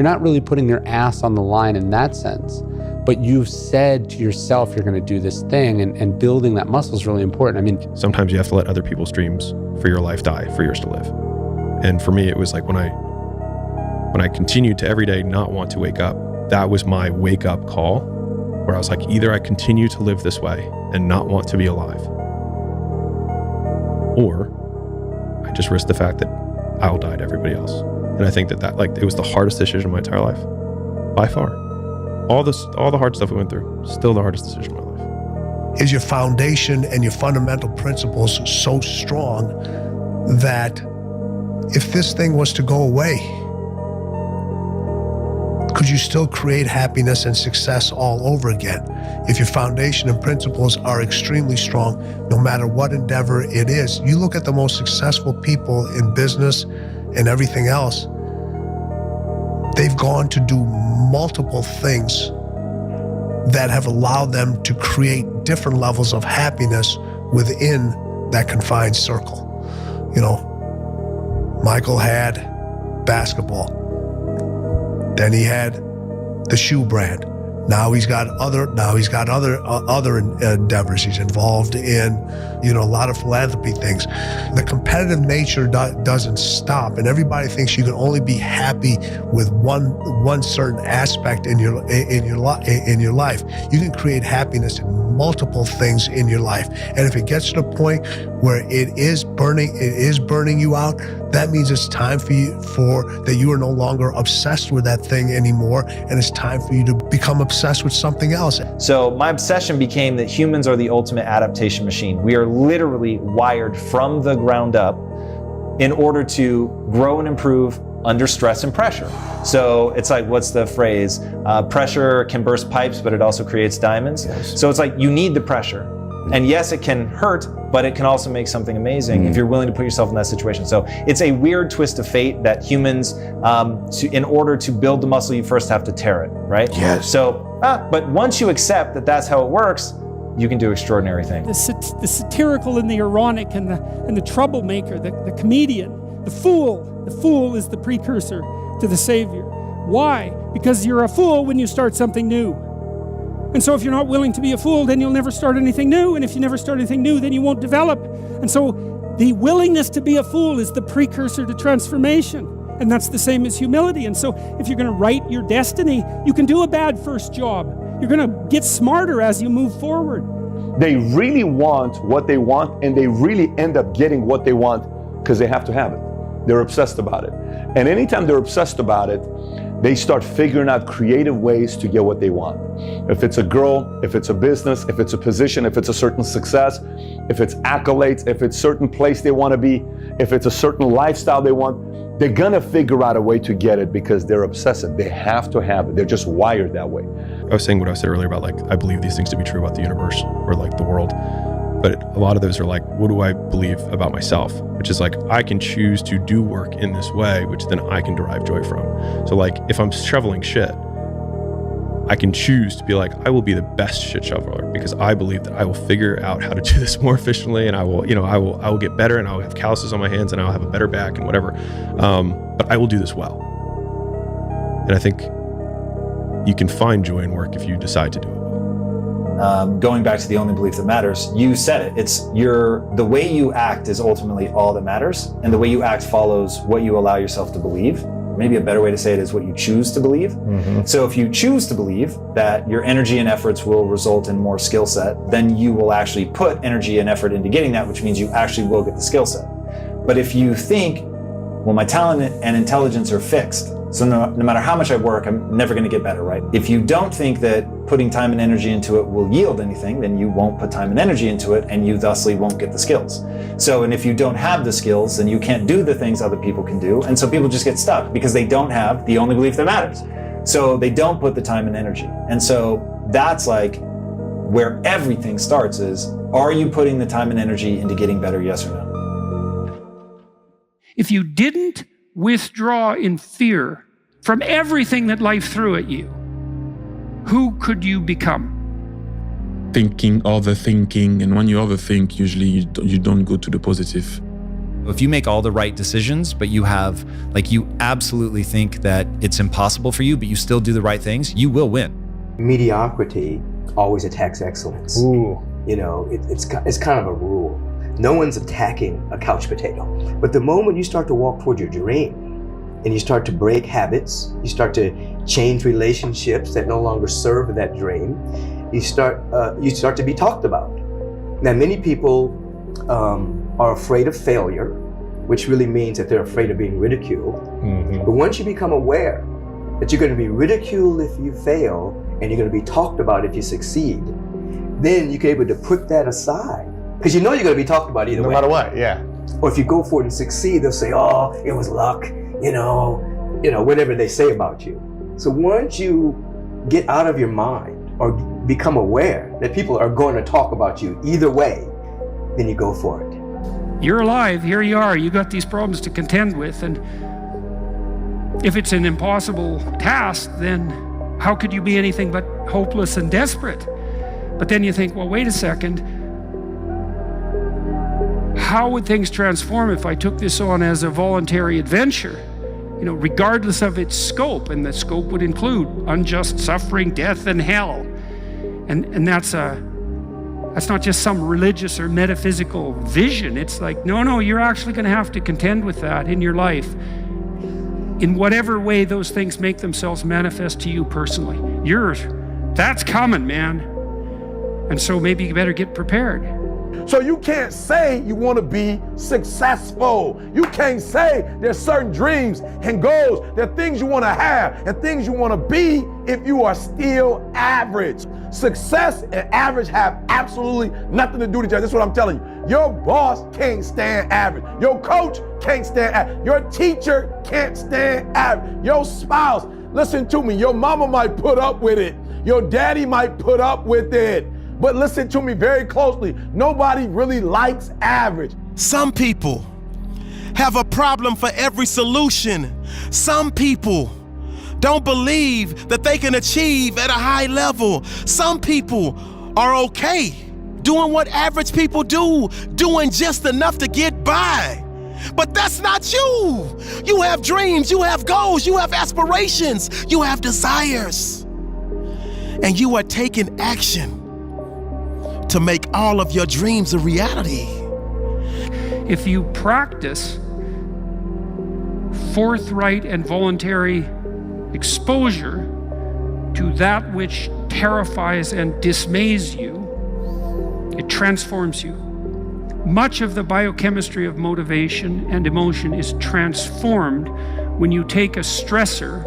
not really putting your ass on the line in that sense, but you've said to yourself, you're going to do this thing, and building that muscle is really important. I mean, sometimes you have to let other people's dreams for your life die for yours to live. And for me, it was like when I continued to every day not want to wake up, that was my wake up call, where I was like, either I continue to live this way and not want to be alive, or I just risk the fact that I'll die to everybody else. And I think that it was the hardest decision of my entire life, by far. All the hard stuff we went through, still the hardest decision of my life. Is your foundation and your fundamental principles so strong that if this thing was to go away, could you still create happiness and success all over again? If your foundation and principles are extremely strong, no matter what endeavor it is, you look at the most successful people in business and everything else, they've gone to do multiple things that have allowed them to create different levels of happiness within that confined circle. Michael had basketball. Then he had the shoe brand. Now he's got other endeavors. He's involved in, a lot of philanthropy things. The competitive nature doesn't stop, and everybody thinks you can only be happy with one certain aspect in your life. You can create happiness in multiple things in your life, and if it gets to the point where it is burning you out, that means it's time for that you are no longer obsessed with that thing anymore, and it's time for you to become obsessed with something else. So my obsession became that humans are the ultimate adaptation machine. We are literally wired from the ground up in order to grow and improve under stress and pressure. So it's like, what's the phrase? Pressure can burst pipes, but it also creates diamonds. Yes. So it's like, you need the pressure. And yes, it can hurt, but it can also make something amazing if you're willing to put yourself in that situation. So it's a weird twist of fate that humans, in order to build the muscle, you first have to tear it, right? Yes. So, but once you accept that that's how it works, you can do extraordinary things. The satirical and the ironic and the troublemaker, the comedian, the fool. The fool is the precursor to the savior. Why? Because you're a fool when you start something new. And so if you're not willing to be a fool, then you'll never start anything new. And if you never start anything new, then you won't develop. And so the willingness to be a fool is the precursor to transformation. And that's the same as humility. And so if you're going to write your destiny, you can do a bad first job. You're going to get smarter as you move forward. They really want what they want, and they really end up getting what they want because they have to have it. They're obsessed about it. And anytime they're obsessed about it, they start figuring out creative ways to get what they want. If it's a girl, if it's a business, if it's a position, if it's a certain success, if it's accolades, if it's a certain place they want to be, if it's a certain lifestyle they want, they're gonna figure out a way to get it because they're obsessive. They have to have it. They're just wired that way. I was saying what I said earlier about, like, I believe these things to be true about the universe or like the world. But a lot of those are like, what do I believe about myself? Which is like, I can choose to do work in this way, which then I can derive joy from. So like, if I'm shoveling shit, I can choose to be like, I will be the best shit shoveler because I believe that I will figure out how to do this more efficiently, and I will, I will get better, and I'll have calluses on my hands, and I'll have a better back and whatever. But I will do this well. And I think you can find joy in work if you decide to do it. Going back to the only belief that matters, you said it. It's the way you act is ultimately all that matters, and the way you act follows what you allow yourself to believe. Maybe a better way to say it is what you choose to believe. Mm-hmm. So if you choose to believe that your energy and efforts will result in more skill set, then you will actually put energy and effort into getting that, which means you actually will get the skill set. But if you think, well, my talent and intelligence are fixed, so no matter how much I work, I'm never going to get better, right? If you don't think that putting time and energy into it will yield anything, then you won't put time and energy into it, and you thusly won't get the skills. So, and if you don't have the skills, then you can't do the things other people can do, and so people just get stuck because they don't have the only belief that matters. So they don't put the time and energy. And so that's like where everything starts is, are you putting the time and energy into getting better, yes or no? If you didn't withdraw in fear from everything that life threw at you, who could you become? Thinking, overthinking, and when you overthink, usually you don't go to the positive. If you make all the right decisions, but you have, you absolutely think that it's impossible for you, but you still do the right things, you will win. Mediocrity always attacks excellence. Ooh. It's kind of a rule. No one's attacking a couch potato. But the moment you start to walk toward your dream and you start to break habits, you start to change relationships that no longer serve that dream, you start to be talked about. Now, many people are afraid of failure, which really means that they're afraid of being ridiculed. Mm-hmm. But once you become aware that you're going to be ridiculed if you fail and you're going to be talked about if you succeed, then you're able to put that aside. Because you're going to be talked about either way. No matter what, yeah. Or if you go for it and succeed, they'll say, oh, it was luck, whatever they say about you. So once you get out of your mind or become aware that people are going to talk about you either way, then you go for it. You're alive, here you are, you got these problems to contend with, and if it's an impossible task, then how could you be anything but hopeless and desperate? But then you think, well, wait a second, how would things transform if I took this on as a voluntary adventure? Regardless of its scope, and the scope would include unjust suffering, death, and hell. And that's not just some religious or metaphysical vision. It's like, no, you're actually going to have to contend with that in your life in whatever way those things make themselves manifest to you personally. That's coming, man. And so maybe you better get prepared. So you can't say you want to be successful. You can't say there's certain dreams and goals, there are things you want to have and things you want to be if you are still average. Success and average have absolutely nothing to do with each other. This is what I'm telling you. Your boss can't stand average. Your coach can't stand average. Your teacher can't stand average. Your spouse, listen to me, your mama might put up with it. Your daddy might put up with it. But listen to me very closely. Nobody really likes average. Some people have a problem for every solution. Some people don't believe that they can achieve at a high level. Some people are okay doing what average people do, doing just enough to get by. But that's not you. You have dreams, you have goals, you have aspirations, you have desires. And you are taking action to make all of your dreams a reality. If you practice forthright and voluntary exposure to that which terrifies and dismays you, it transforms you. Much of the biochemistry of motivation and emotion is transformed when you take a stressor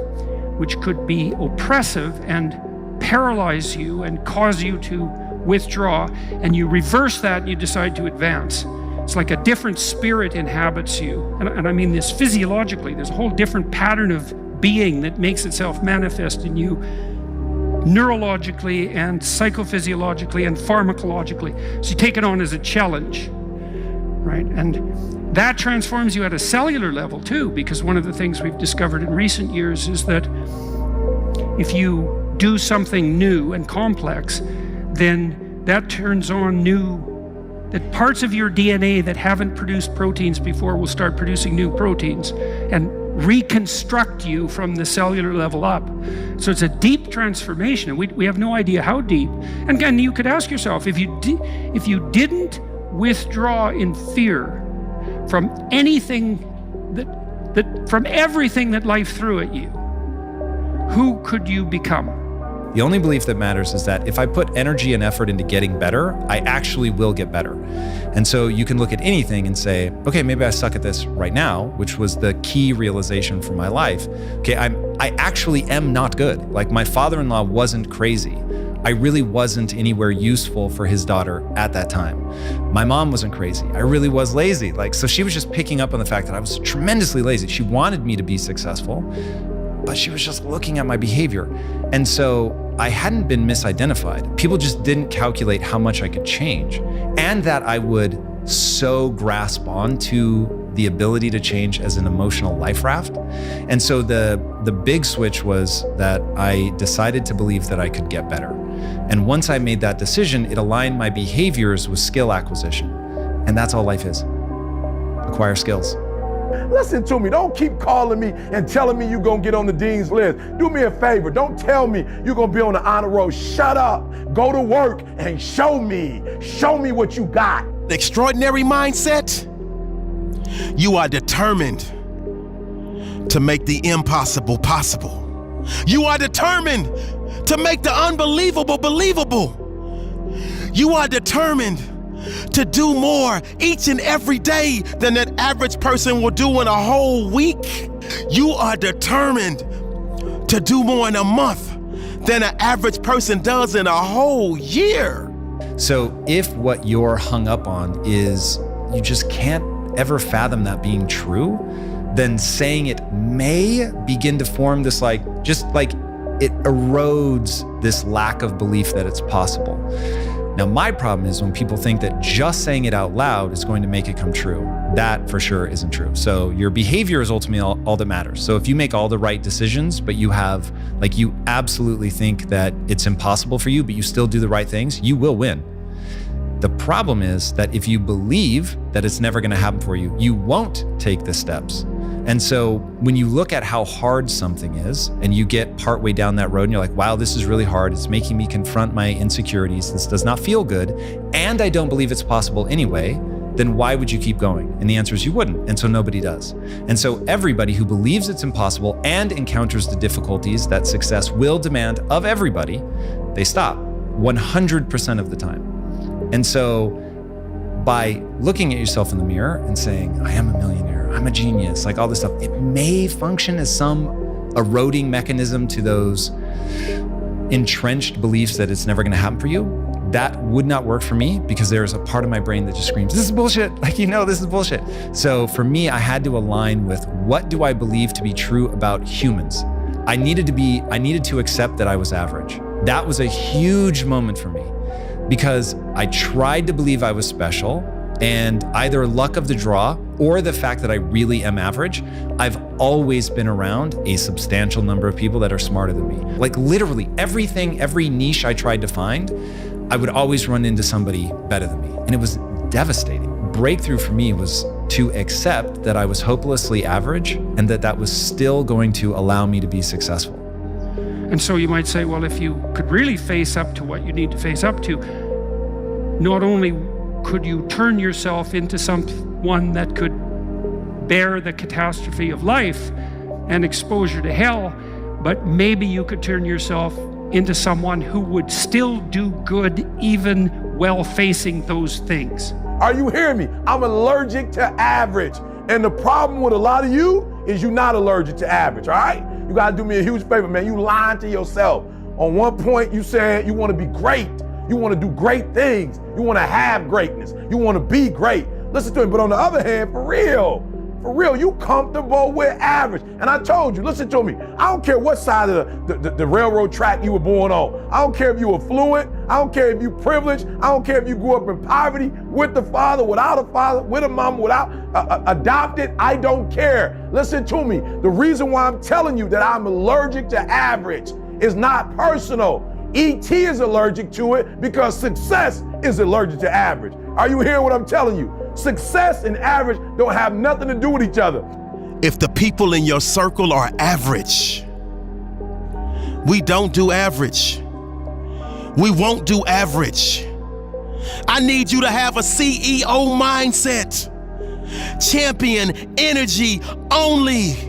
which could be oppressive and paralyze you and cause you to withdraw, and you reverse that and you decide to advance. It's like a different spirit inhabits you. And I mean this physiologically. There's a whole different pattern of being that makes itself manifest in you neurologically and psychophysiologically and pharmacologically. So you take it on as a challenge, right? And that transforms you at a cellular level too, because one of the things we've discovered in recent years is that if you do something new and complex, then that turns on that parts of your DNA that haven't produced proteins before will start producing new proteins and reconstruct you from the cellular level up. So it's a deep transformation, and we have no idea how deep. And again, you could ask yourself, if you didn't withdraw in fear from anything from everything that life threw at you, who could you become? The only belief that matters is that if I put energy and effort into getting better, I actually will get better. And so you can look at anything and say, okay, maybe I suck at this right now, which was the key realization for my life. Okay, I actually am not good. Like, my father-in-law wasn't crazy. I really wasn't anywhere useful for his daughter at that time. My mom wasn't crazy. I really was lazy. So she was just picking up on the fact that I was tremendously lazy. She wanted me to be successful, but she was just looking at my behavior. And so I hadn't been misidentified. People just didn't calculate how much I could change, and that I would so grasp onto the ability to change as an emotional life raft. And so the big switch was that I decided to believe that I could get better. And once I made that decision, it aligned my behaviors with skill acquisition. And that's all life is. Acquire skills. Listen to me. Don't keep calling me and telling me you're going to get on the dean's list. Do me a favor. Don't tell me you're going to be on the honor roll. Shut up. Go to work and show me. Show me what you got. Extraordinary mindset. You are determined to make the impossible possible. You are determined to make the unbelievable believable. You are determined to do more each and every day than that average person will do in a whole week. You are determined to do more in a month than an average person does in a whole year. So if what you're hung up on is you just can't ever fathom that being true, then saying it may begin to form this it erodes this lack of belief that it's possible. Now, my problem is when people think that just saying it out loud is going to make it come true. That for sure isn't true. So your behavior is ultimately all that matters. So if you make all the right decisions, but you have, you absolutely think that it's impossible for you, but you still do the right things, you will win. The problem is that if you believe that it's never going to happen for you, you won't take the steps. And so when you look at how hard something is and you get partway down that road and you're like, wow, this is really hard. It's making me confront my insecurities. This does not feel good. And I don't believe it's possible anyway. Then why would you keep going? And the answer is you wouldn't. And so nobody does. And so everybody who believes it's impossible and encounters the difficulties that success will demand of everybody, they stop 100% of the time. And so by looking at yourself in the mirror and saying, I am a millionaire, I'm a genius, all this stuff, it may function as some eroding mechanism to those entrenched beliefs that it's never going to happen for you. That would not work for me because there's a part of my brain that just screams, this is bullshit. This is bullshit. So for me, I had to align with what do I believe to be true about humans? I needed to accept that I was average. That was a huge moment for me because I tried to believe I was special, and either luck of the draw or the fact that I really am average, I've always been around a substantial number of people that are smarter than me. Literally every niche I tried to find, I would always run into somebody better than me. And it was devastating. Breakthrough for me was to accept that I was hopelessly average and that was still going to allow me to be successful. And so you might say, well, if you could really face up to what you need to face up to, not only could you turn yourself into someone that could bear the catastrophe of life and exposure to hell, but maybe you could turn yourself into someone who would still do good even while facing those things. Are you hearing me? I'm allergic to average. And the problem with a lot of you is you're not allergic to average, all right? You gotta do me a huge favor, man. You lying to yourself. On one point, you said you wanna be great. You wanna do great things. You wanna have greatness. You wanna be great. Listen to me, but on the other hand, for real, For real, you comfortable with average. And I told you, listen to me, I don't care what side of the railroad track you were born on. I don't care if you were affluent. I don't care if you privileged. I don't care if you grew up in poverty, with the father, without a father, with a mama, without adopted. I don't care. Listen to me. The reason why I'm telling you that I'm allergic to average is not personal. ET is allergic to it because success is allergic to average. Are you hearing what I'm telling you? Success and average don't have nothing to do with each other. If the people in your circle are average, we don't do average. We won't do average. I need you to have a CEO mindset. Champion energy only.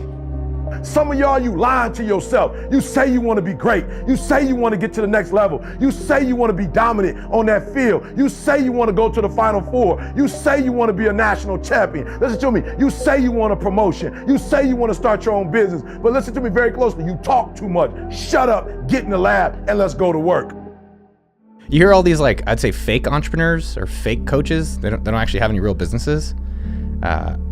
Some of y'all, you lying to yourself. You say you want to be great. You say you want to get to the next level. You say you want to be dominant on that field. You say you want to go to the Final Four. You say you want to be a national champion. Listen to me. You say you want a promotion. You say you want to start your own business. But listen to me very closely. You talk too much. Shut up, get in the lab, and let's go to work. You hear all these, like, I'd say fake entrepreneurs or fake coaches. They don't actually have any real businesses.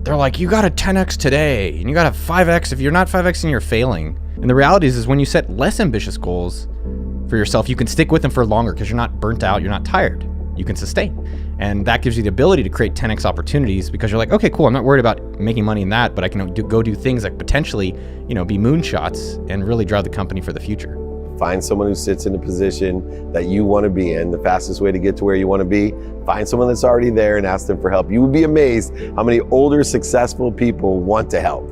They're like, you got to 10x today, and you got to 5x. If you're not 5xing, you're failing. And the reality is when you set less ambitious goals for yourself, you can stick with them for longer because you're not burnt out, you're not tired. You can sustain. And that gives you the ability to create 10x opportunities because you're like, okay, cool, I'm not worried about making money in that, but I can go do things that potentially, be moonshots and really drive the company for the future. Find someone who sits in a position that you want to be in. The fastest way to get to where you want to be, find someone that's already there and ask them for help. You would be amazed how many older, successful people want to help.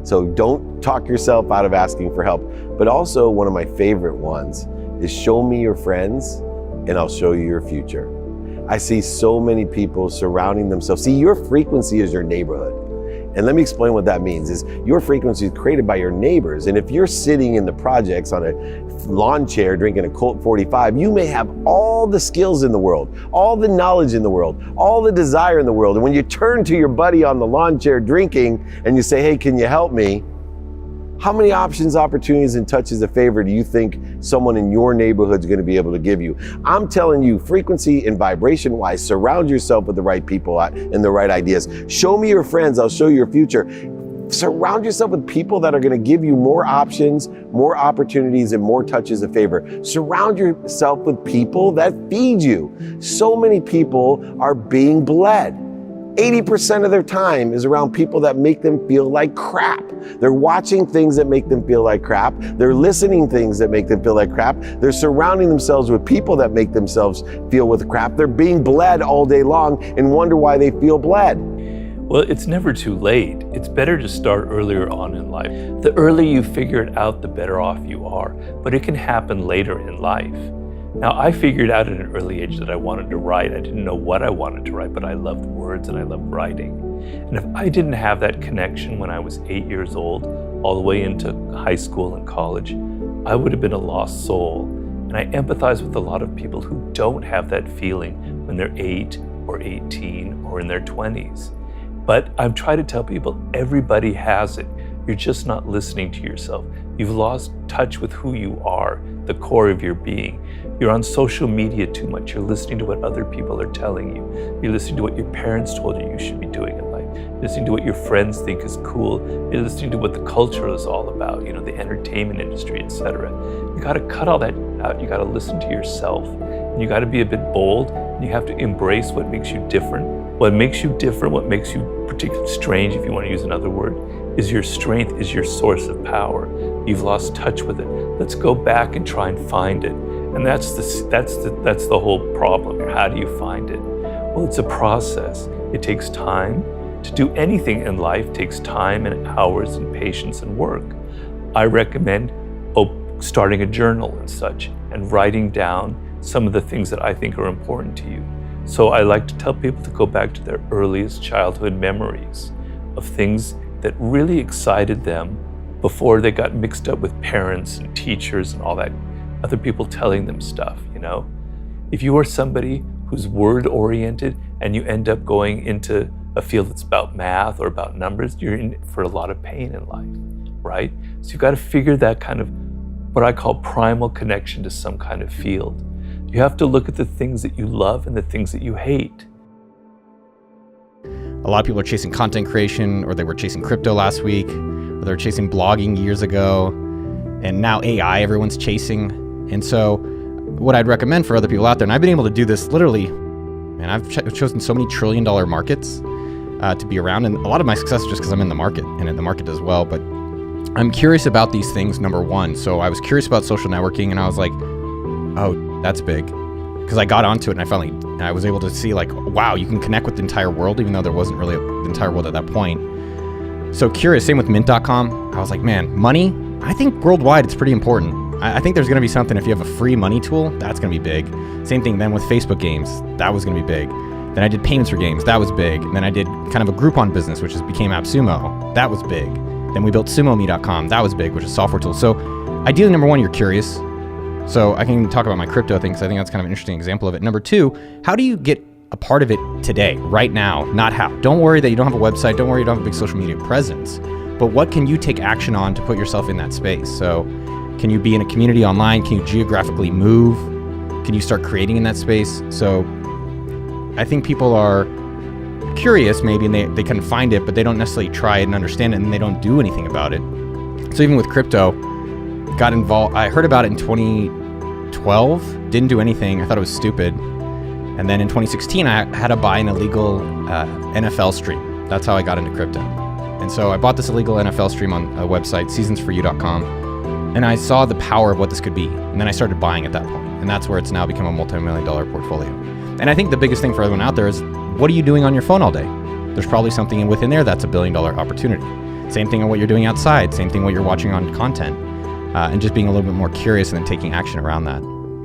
So don't talk yourself out of asking for help. But also, one of my favorite ones is show me your friends and I'll show you your future. I see so many people surrounding themselves. See, your frequency is your neighborhood. And let me explain what that means is your frequency is created by your neighbors. And if you're sitting in the projects on a lawn chair drinking a Colt 45, you may have all the skills in the world, all the knowledge in the world, all the desire in the world. And when you turn to your buddy on the lawn chair drinking and you say, hey, can you help me? How many options, opportunities, and touches of favor do you think someone in your neighborhood is going to be able to give you? I'm telling you, frequency and vibration wise, surround yourself with the right people and the right ideas. Show me your friends, I'll show you your future. Surround yourself with people that are going to give you more options, more opportunities, and more touches of favor. Surround yourself with people that feed you. So many people are being bled. 80% of their time is around people that make them feel like crap. They're watching things that make them feel like crap. They're listening things that make them feel like crap. They're surrounding themselves with people that make themselves feel with crap. They're being bled all day long and wonder why they feel bled. Well, it's never too late. It's better to start earlier on in life. The earlier you figure it out, the better off you are. But it can happen later in life. Now, I figured out at an early age that I wanted to write. I didn't know what I wanted to write, but I loved words and I loved writing. And if I didn't have that connection when I was 8 years old, all the way into high school and college, I would have been a lost soul. And I empathize with a lot of people who don't have that feeling when they're 8 or 18 or in their 20s. But I've tried to tell people everybody has it. You're just not listening to yourself. You've lost touch with who you are, the core of your being. You're on social media too much. You're listening to what other people are telling you. You're listening to what your parents told you should be doing in life. You're listening to what your friends think is cool. You're listening to what the culture is all about, the entertainment industry, etc. You got to cut all that out. You got to listen to yourself. And you got to be a bit bold. And you have to embrace what makes you different. What makes you different, what makes you particularly strange, if you want to use another word, is your strength, is your source of power. You've lost touch with it. Let's go back and try and find it. And that's the whole problem. How do you find it? Well, it's a process. It takes time. To do anything in life takes time and hours and patience and work. I recommend starting a journal and such and writing down some of the things that I think are important to you. So I like to tell people to go back to their earliest childhood memories of things that really excited them before they got mixed up with parents and teachers and all that, other people telling them stuff, If you are somebody who's word-oriented and you end up going into a field that's about math or about numbers, you're in for a lot of pain in life, right? So you've got to figure that kind of what I call primal connection to some kind of field. You have to look at the things that you love and the things that you hate. A lot of people are chasing content creation, or they were chasing crypto last week, or they were chasing blogging years ago, and now AI everyone's chasing. And so what I'd recommend for other people out there, and I've been able to do this literally, and I've chosen so many $1 trillion markets to be around, and a lot of my success is just because I'm in the market, and the market does well. But I'm curious about these things, number one. So I was curious about social networking, and I was like, oh, that's big. Because I got onto it, and I was able to see, like, wow, you can connect with the entire world, even though there wasn't really the entire world at that point. So curious, same with mint.com. I was like, man, money, I think worldwide it's pretty important. I think there's going to be something, if you have a free money tool, that's going to be big. Same thing then with Facebook games, that was going to be big. Then I did payments for games, that was big. And then I did kind of a Groupon business, which became AppSumo, that was big. Then we built SumoMe.com, that was big, which is a software tool. So ideally, number one, you're curious. So I can talk about my crypto thing, because I think that's kind of an interesting example of it. Number two, how do you get a part of it today, right now, not how? Don't worry that you don't have a website, don't worry you don't have a big social media presence, but what can you take action on to put yourself in that space? So can you be in a community online? Can you geographically move? Can you start creating in that space? So I think people are curious maybe, and they can find it, but they don't necessarily try it and understand it, and they don't do anything about it. So even with crypto, got involved, I heard about it in 2012, didn't do anything, I thought it was stupid. And then in 2016, I had to buy an illegal NFL stream. That's how I got into crypto. And so I bought this illegal NFL stream on a website, seasonsforyou.com. And I saw the power of what this could be. And then I started buying at that point. And that's where it's now become a multi-million-dollar portfolio. And I think the biggest thing for everyone out there is, what are you doing on your phone all day? There's probably something within there that's $1 billion opportunity. Same thing on what you're doing outside. Same thing what you're watching on content. And just being a little bit more curious and then taking action around that.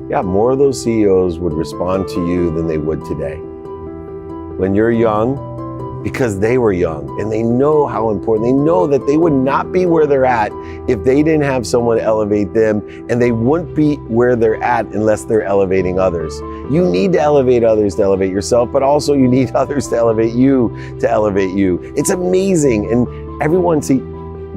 Yeah, more of those CEOs would respond to you than they would today. When you're young, because they were young and they know how important, they know that they would not be where they're at if they didn't have someone elevate them, and they wouldn't be where they're at unless they're elevating others. You need to elevate others to elevate yourself, but also you need others to elevate you to elevate you. It's amazing. And everyone,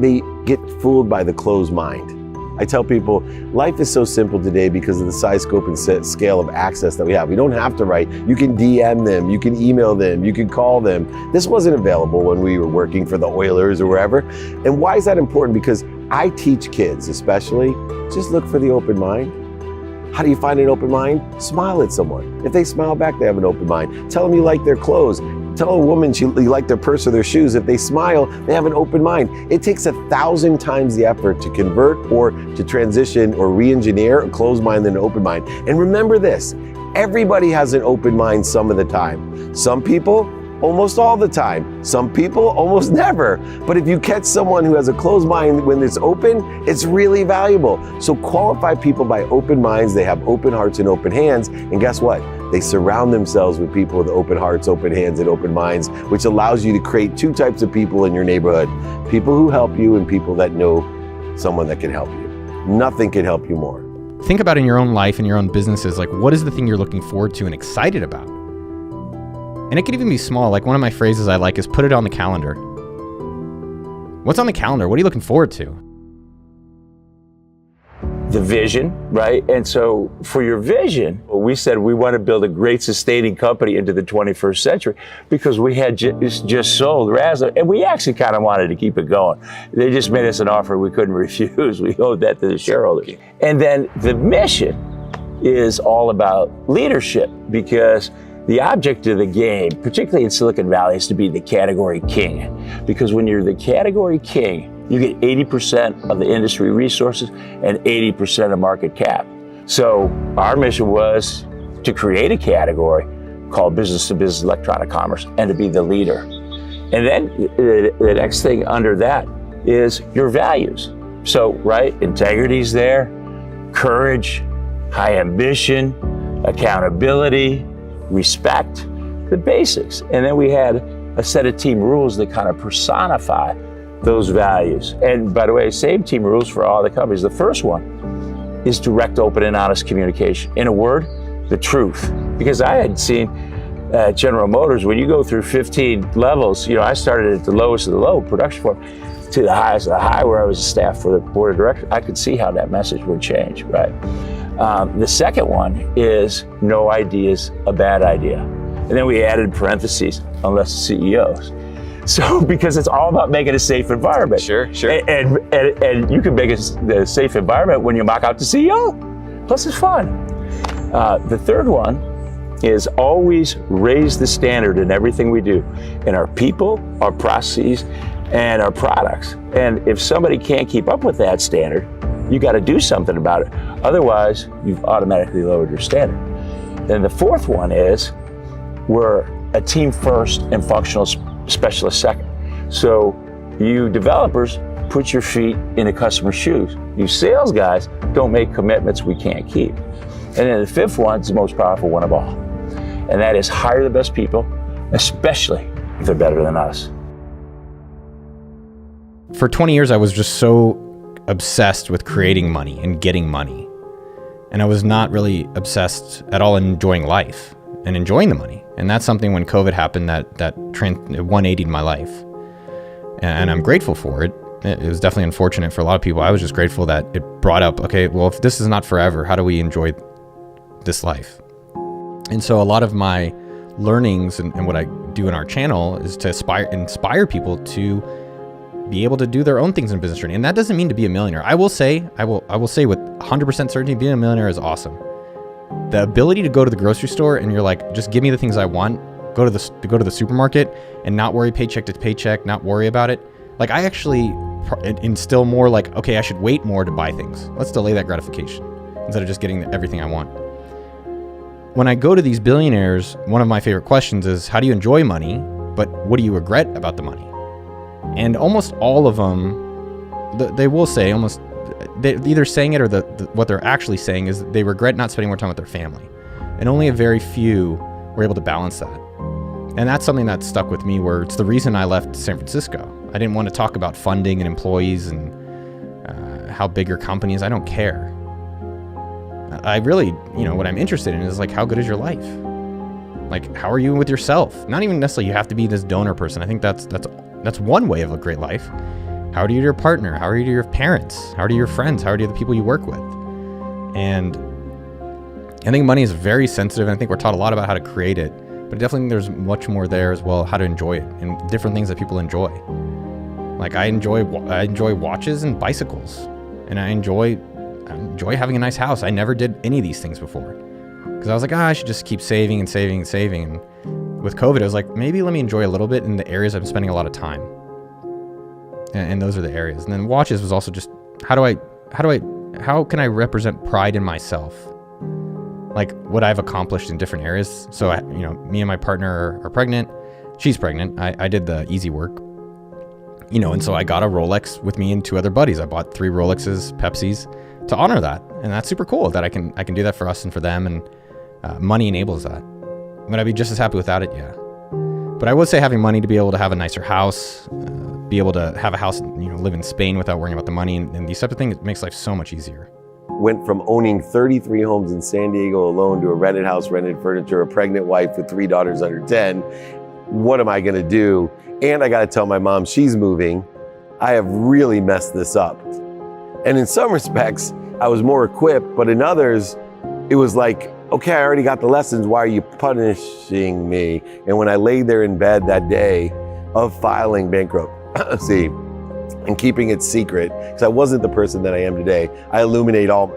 they get fooled by the closed mind. I tell people, life is so simple today because of the size, scope, and scale of access that we have. We don't have to write. You can DM them, you can email them, you can call them. This wasn't available when we were working for the Oilers or wherever. And why is that important? Because I teach kids, especially, just look for the open mind. How do you find an open mind? Smile at someone. If they smile back, they have an open mind. Tell them you like their clothes. Tell a woman you like their purse or their shoes. If they smile, they have an open mind. It takes 1,000 times the effort to convert or to transition or re-engineer a closed mind than an open mind. And remember this, everybody has an open mind some of the time. Some people, almost all the time. Some people, almost never. But if you catch someone who has a closed mind when it's open, it's really valuable. So qualify people by open minds. They have open hearts and open hands. And guess what? They surround themselves with people with open hearts, open hands, and open minds, which allows you to create two types of people in your neighborhood. People who help you and people that know someone that can help you. Nothing can help you more. Think about in your own life and your own businesses, like, what is the thing you're looking forward to and excited about? And it can even be small. Like, one of my phrases I like is put it on the calendar. What's on the calendar? What are you looking forward to? The vision, right? And so for your vision, we said we want to build a great sustaining company into the 21st century because we had just sold Razzler, and we actually kind of wanted to keep it going. They just made us an offer we couldn't refuse. We owed that to the shareholders. And then the mission is all about leadership, because the object of the game, particularly in Silicon Valley, is to be the category king. Because when you're the category king, you get 80% of the industry resources and 80% of market cap. So our mission was to create a category called business-to-business electronic commerce and to be the leader. And then the next thing under that is your values. So, right, integrity's there, courage, high ambition, accountability, respect, the basics. And then we had a set of team rules that kind of personify those values. And by the way, same team rules for all the companies. The first one is direct, open, and honest communication. In a word, the truth. Because I had seen General Motors, when you go through 15 levels, I started at the lowest of the low, production form, to the highest of the high, where I was a staff for the board of directors. I could see how that message would change, right? The second one is no idea is a bad idea. And then we added parentheses, unless CEOs. So, because it's all about making a safe environment. Sure. And you can make a safe environment when you mock out the CEO. Plus it's fun. The third one is always raise the standard in everything we do, in our people, our processes, and our products. And if somebody can't keep up with that standard, you got to do something about it. Otherwise, you've automatically lowered your standard. Then the fourth one is we're a team first and functional specialist second. So you developers put your feet in the customer's shoes. You sales guys don't make commitments we can't keep. And then the fifth one is the most powerful one of all. And that is hire the best people, especially if they're better than us. For 20 years, I was just so obsessed with creating money and getting money. And I was not really obsessed at all in enjoying life and enjoying the money. And that's something when COVID happened that 180'd my life. And I'm grateful for it. It was definitely unfortunate for a lot of people. I was just grateful that it brought up, okay, well, if this is not forever, how do we enjoy this life? And so a lot of my learnings and what I do in our channel is to inspire people to be able to do their own things in business journey. And that doesn't mean to be a millionaire. I will say with 100% certainty, being a millionaire is awesome. The ability to go to the grocery store and you're like, just give me the things I want, go to the supermarket and not worry paycheck to paycheck, not worry about it. Like I actually instill more like, okay, I should wait more to buy things. Let's delay that gratification instead of just getting everything I want. When I go to these billionaires, one of my favorite questions is, how do you enjoy money, but what do you regret about the money? And almost all of them, they will say they're either saying it or what they're actually saying is they regret not spending more time with their family. And only a very few were able to balance that. And that's something that stuck with me, where it's the reason I left San Francisco. I didn't want to talk about funding and employees and how big your company is. I don't care. I really, what I'm interested in is like, how good is your life? Like, how are you with yourself? Not even necessarily you have to be this donor person. I think that's one way of a great life. How are you to your partner? How are you to your parents? How are you to your friends? How are you to the people you work with? And I think money is very sensitive, and I think we're taught a lot about how to create it, but definitely there's much more there as well, how to enjoy it and different things that people enjoy. Like I enjoy watches and bicycles, and I enjoy having a nice house. I never did any of these things before because I was like, I should just keep saving and saving and saving. And with COVID, I was like, maybe let me enjoy a little bit in the areas I'm spending a lot of time. And those are the areas. And then watches was also just, how can I represent pride in myself? Like what I've accomplished in different areas. So, me and my partner are pregnant. She's pregnant. I did the easy work, and so I got a Rolex with me and two other buddies. I bought 3 Rolexes, Pepsis to honor that. And that's super cool that I can do that for us and for them. And money enables that. Would I be just as happy without it? Yeah. But I would say having money to be able to have a nicer house, be able to have a house, live in Spain without worrying about the money and these type of things, it makes life so much easier. Went from owning 33 homes in San Diego alone to a rented house, rented furniture, a pregnant wife with 3 daughters under 10. What am I gonna do? And I gotta tell my mom she's moving. I have really messed this up. And in some respects, I was more equipped, but in others, it was like, okay, I already got the lessons, why are you punishing me? And when I laid there in bed that day of filing bankruptcy and keeping it secret, because I wasn't the person that I am today, I illuminate all.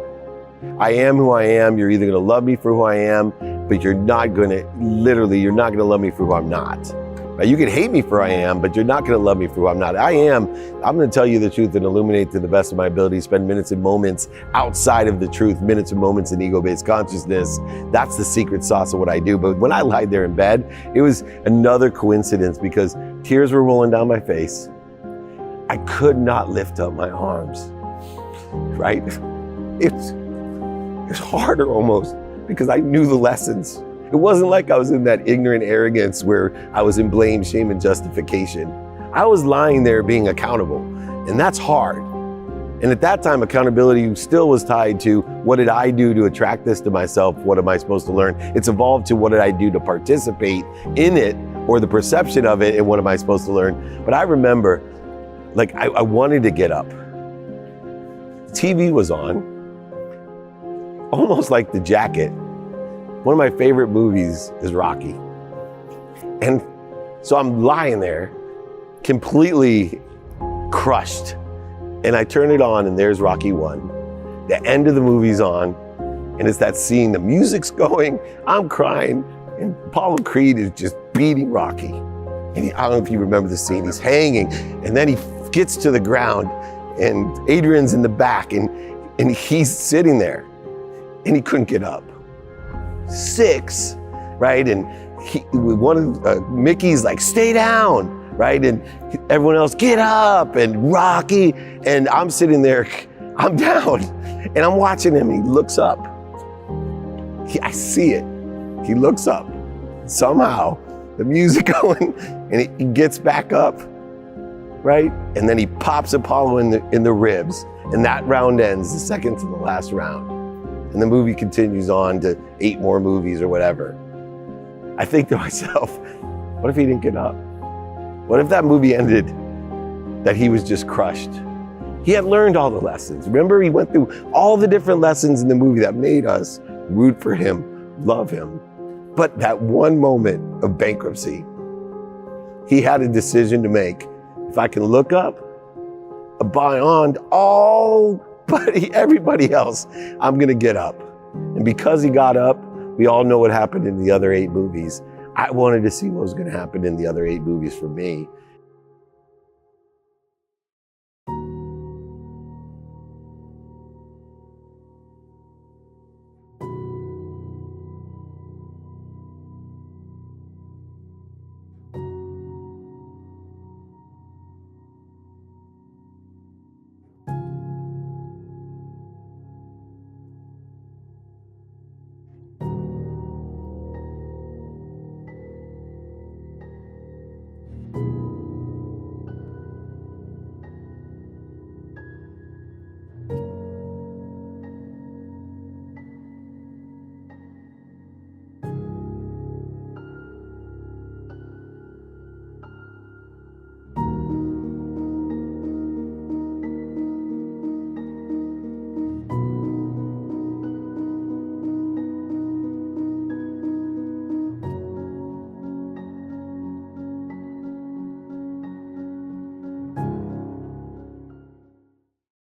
I am who I am. You're either gonna love me for who I am, but you're not gonna love me for who I'm not. Right? You can hate me for who I am, but you're not gonna love me for who I'm not. I'm gonna tell you the truth and illuminate to the best of my ability, spend minutes and moments outside of the truth, minutes and moments in ego-based consciousness. That's the secret sauce of what I do. But when I lied there in bed, it was another coincidence because tears were rolling down my face. I could not lift up my arms, right? It's harder almost because I knew the lessons. It wasn't like I was in that ignorant arrogance where I was in blame, shame, and justification. I was lying there being accountable, and that's hard. And at that time, accountability still was tied to what did I do to attract this to myself? What am I supposed to learn? It's evolved to what did I do to participate in it or the perception of it and what am I supposed to learn? But I remember, I wanted to get up. TV was on, almost like The Jacket. One of my favorite movies is Rocky. And so I'm lying there, completely crushed. And I turn it on and there's Rocky 1. The end of the movie's on, and it's that scene, the music's going, I'm crying, and Apollo Creed is just beating Rocky. And I don't know if you remember the scene, he's hanging, and then he gets to the ground, and Adrian's in the back, and he's sitting there, and he couldn't get up. 6, right? And Mickey's like, stay down, right? And everyone else, get up, and Rocky, and I'm sitting there, I'm down, and I'm watching him, and he looks up. I see it. He looks up. Somehow, the music going, and he gets back up, right? And then he pops Apollo in the ribs, and that round ends, the second to the last round. And the movie continues on to 8 more movies or whatever. I think to myself, what if he didn't get up? What if that movie ended that he was just crushed? He had learned all the lessons. Remember, he went through all the different lessons in the movie that made us root for him, love him. But that one moment of bankruptcy, he had a decision to make. If I can look up beyond everybody else, I'm gonna get up. And because he got up, we all know what happened in the other 8 movies. I wanted to see what was gonna happen in the other 8 movies for me.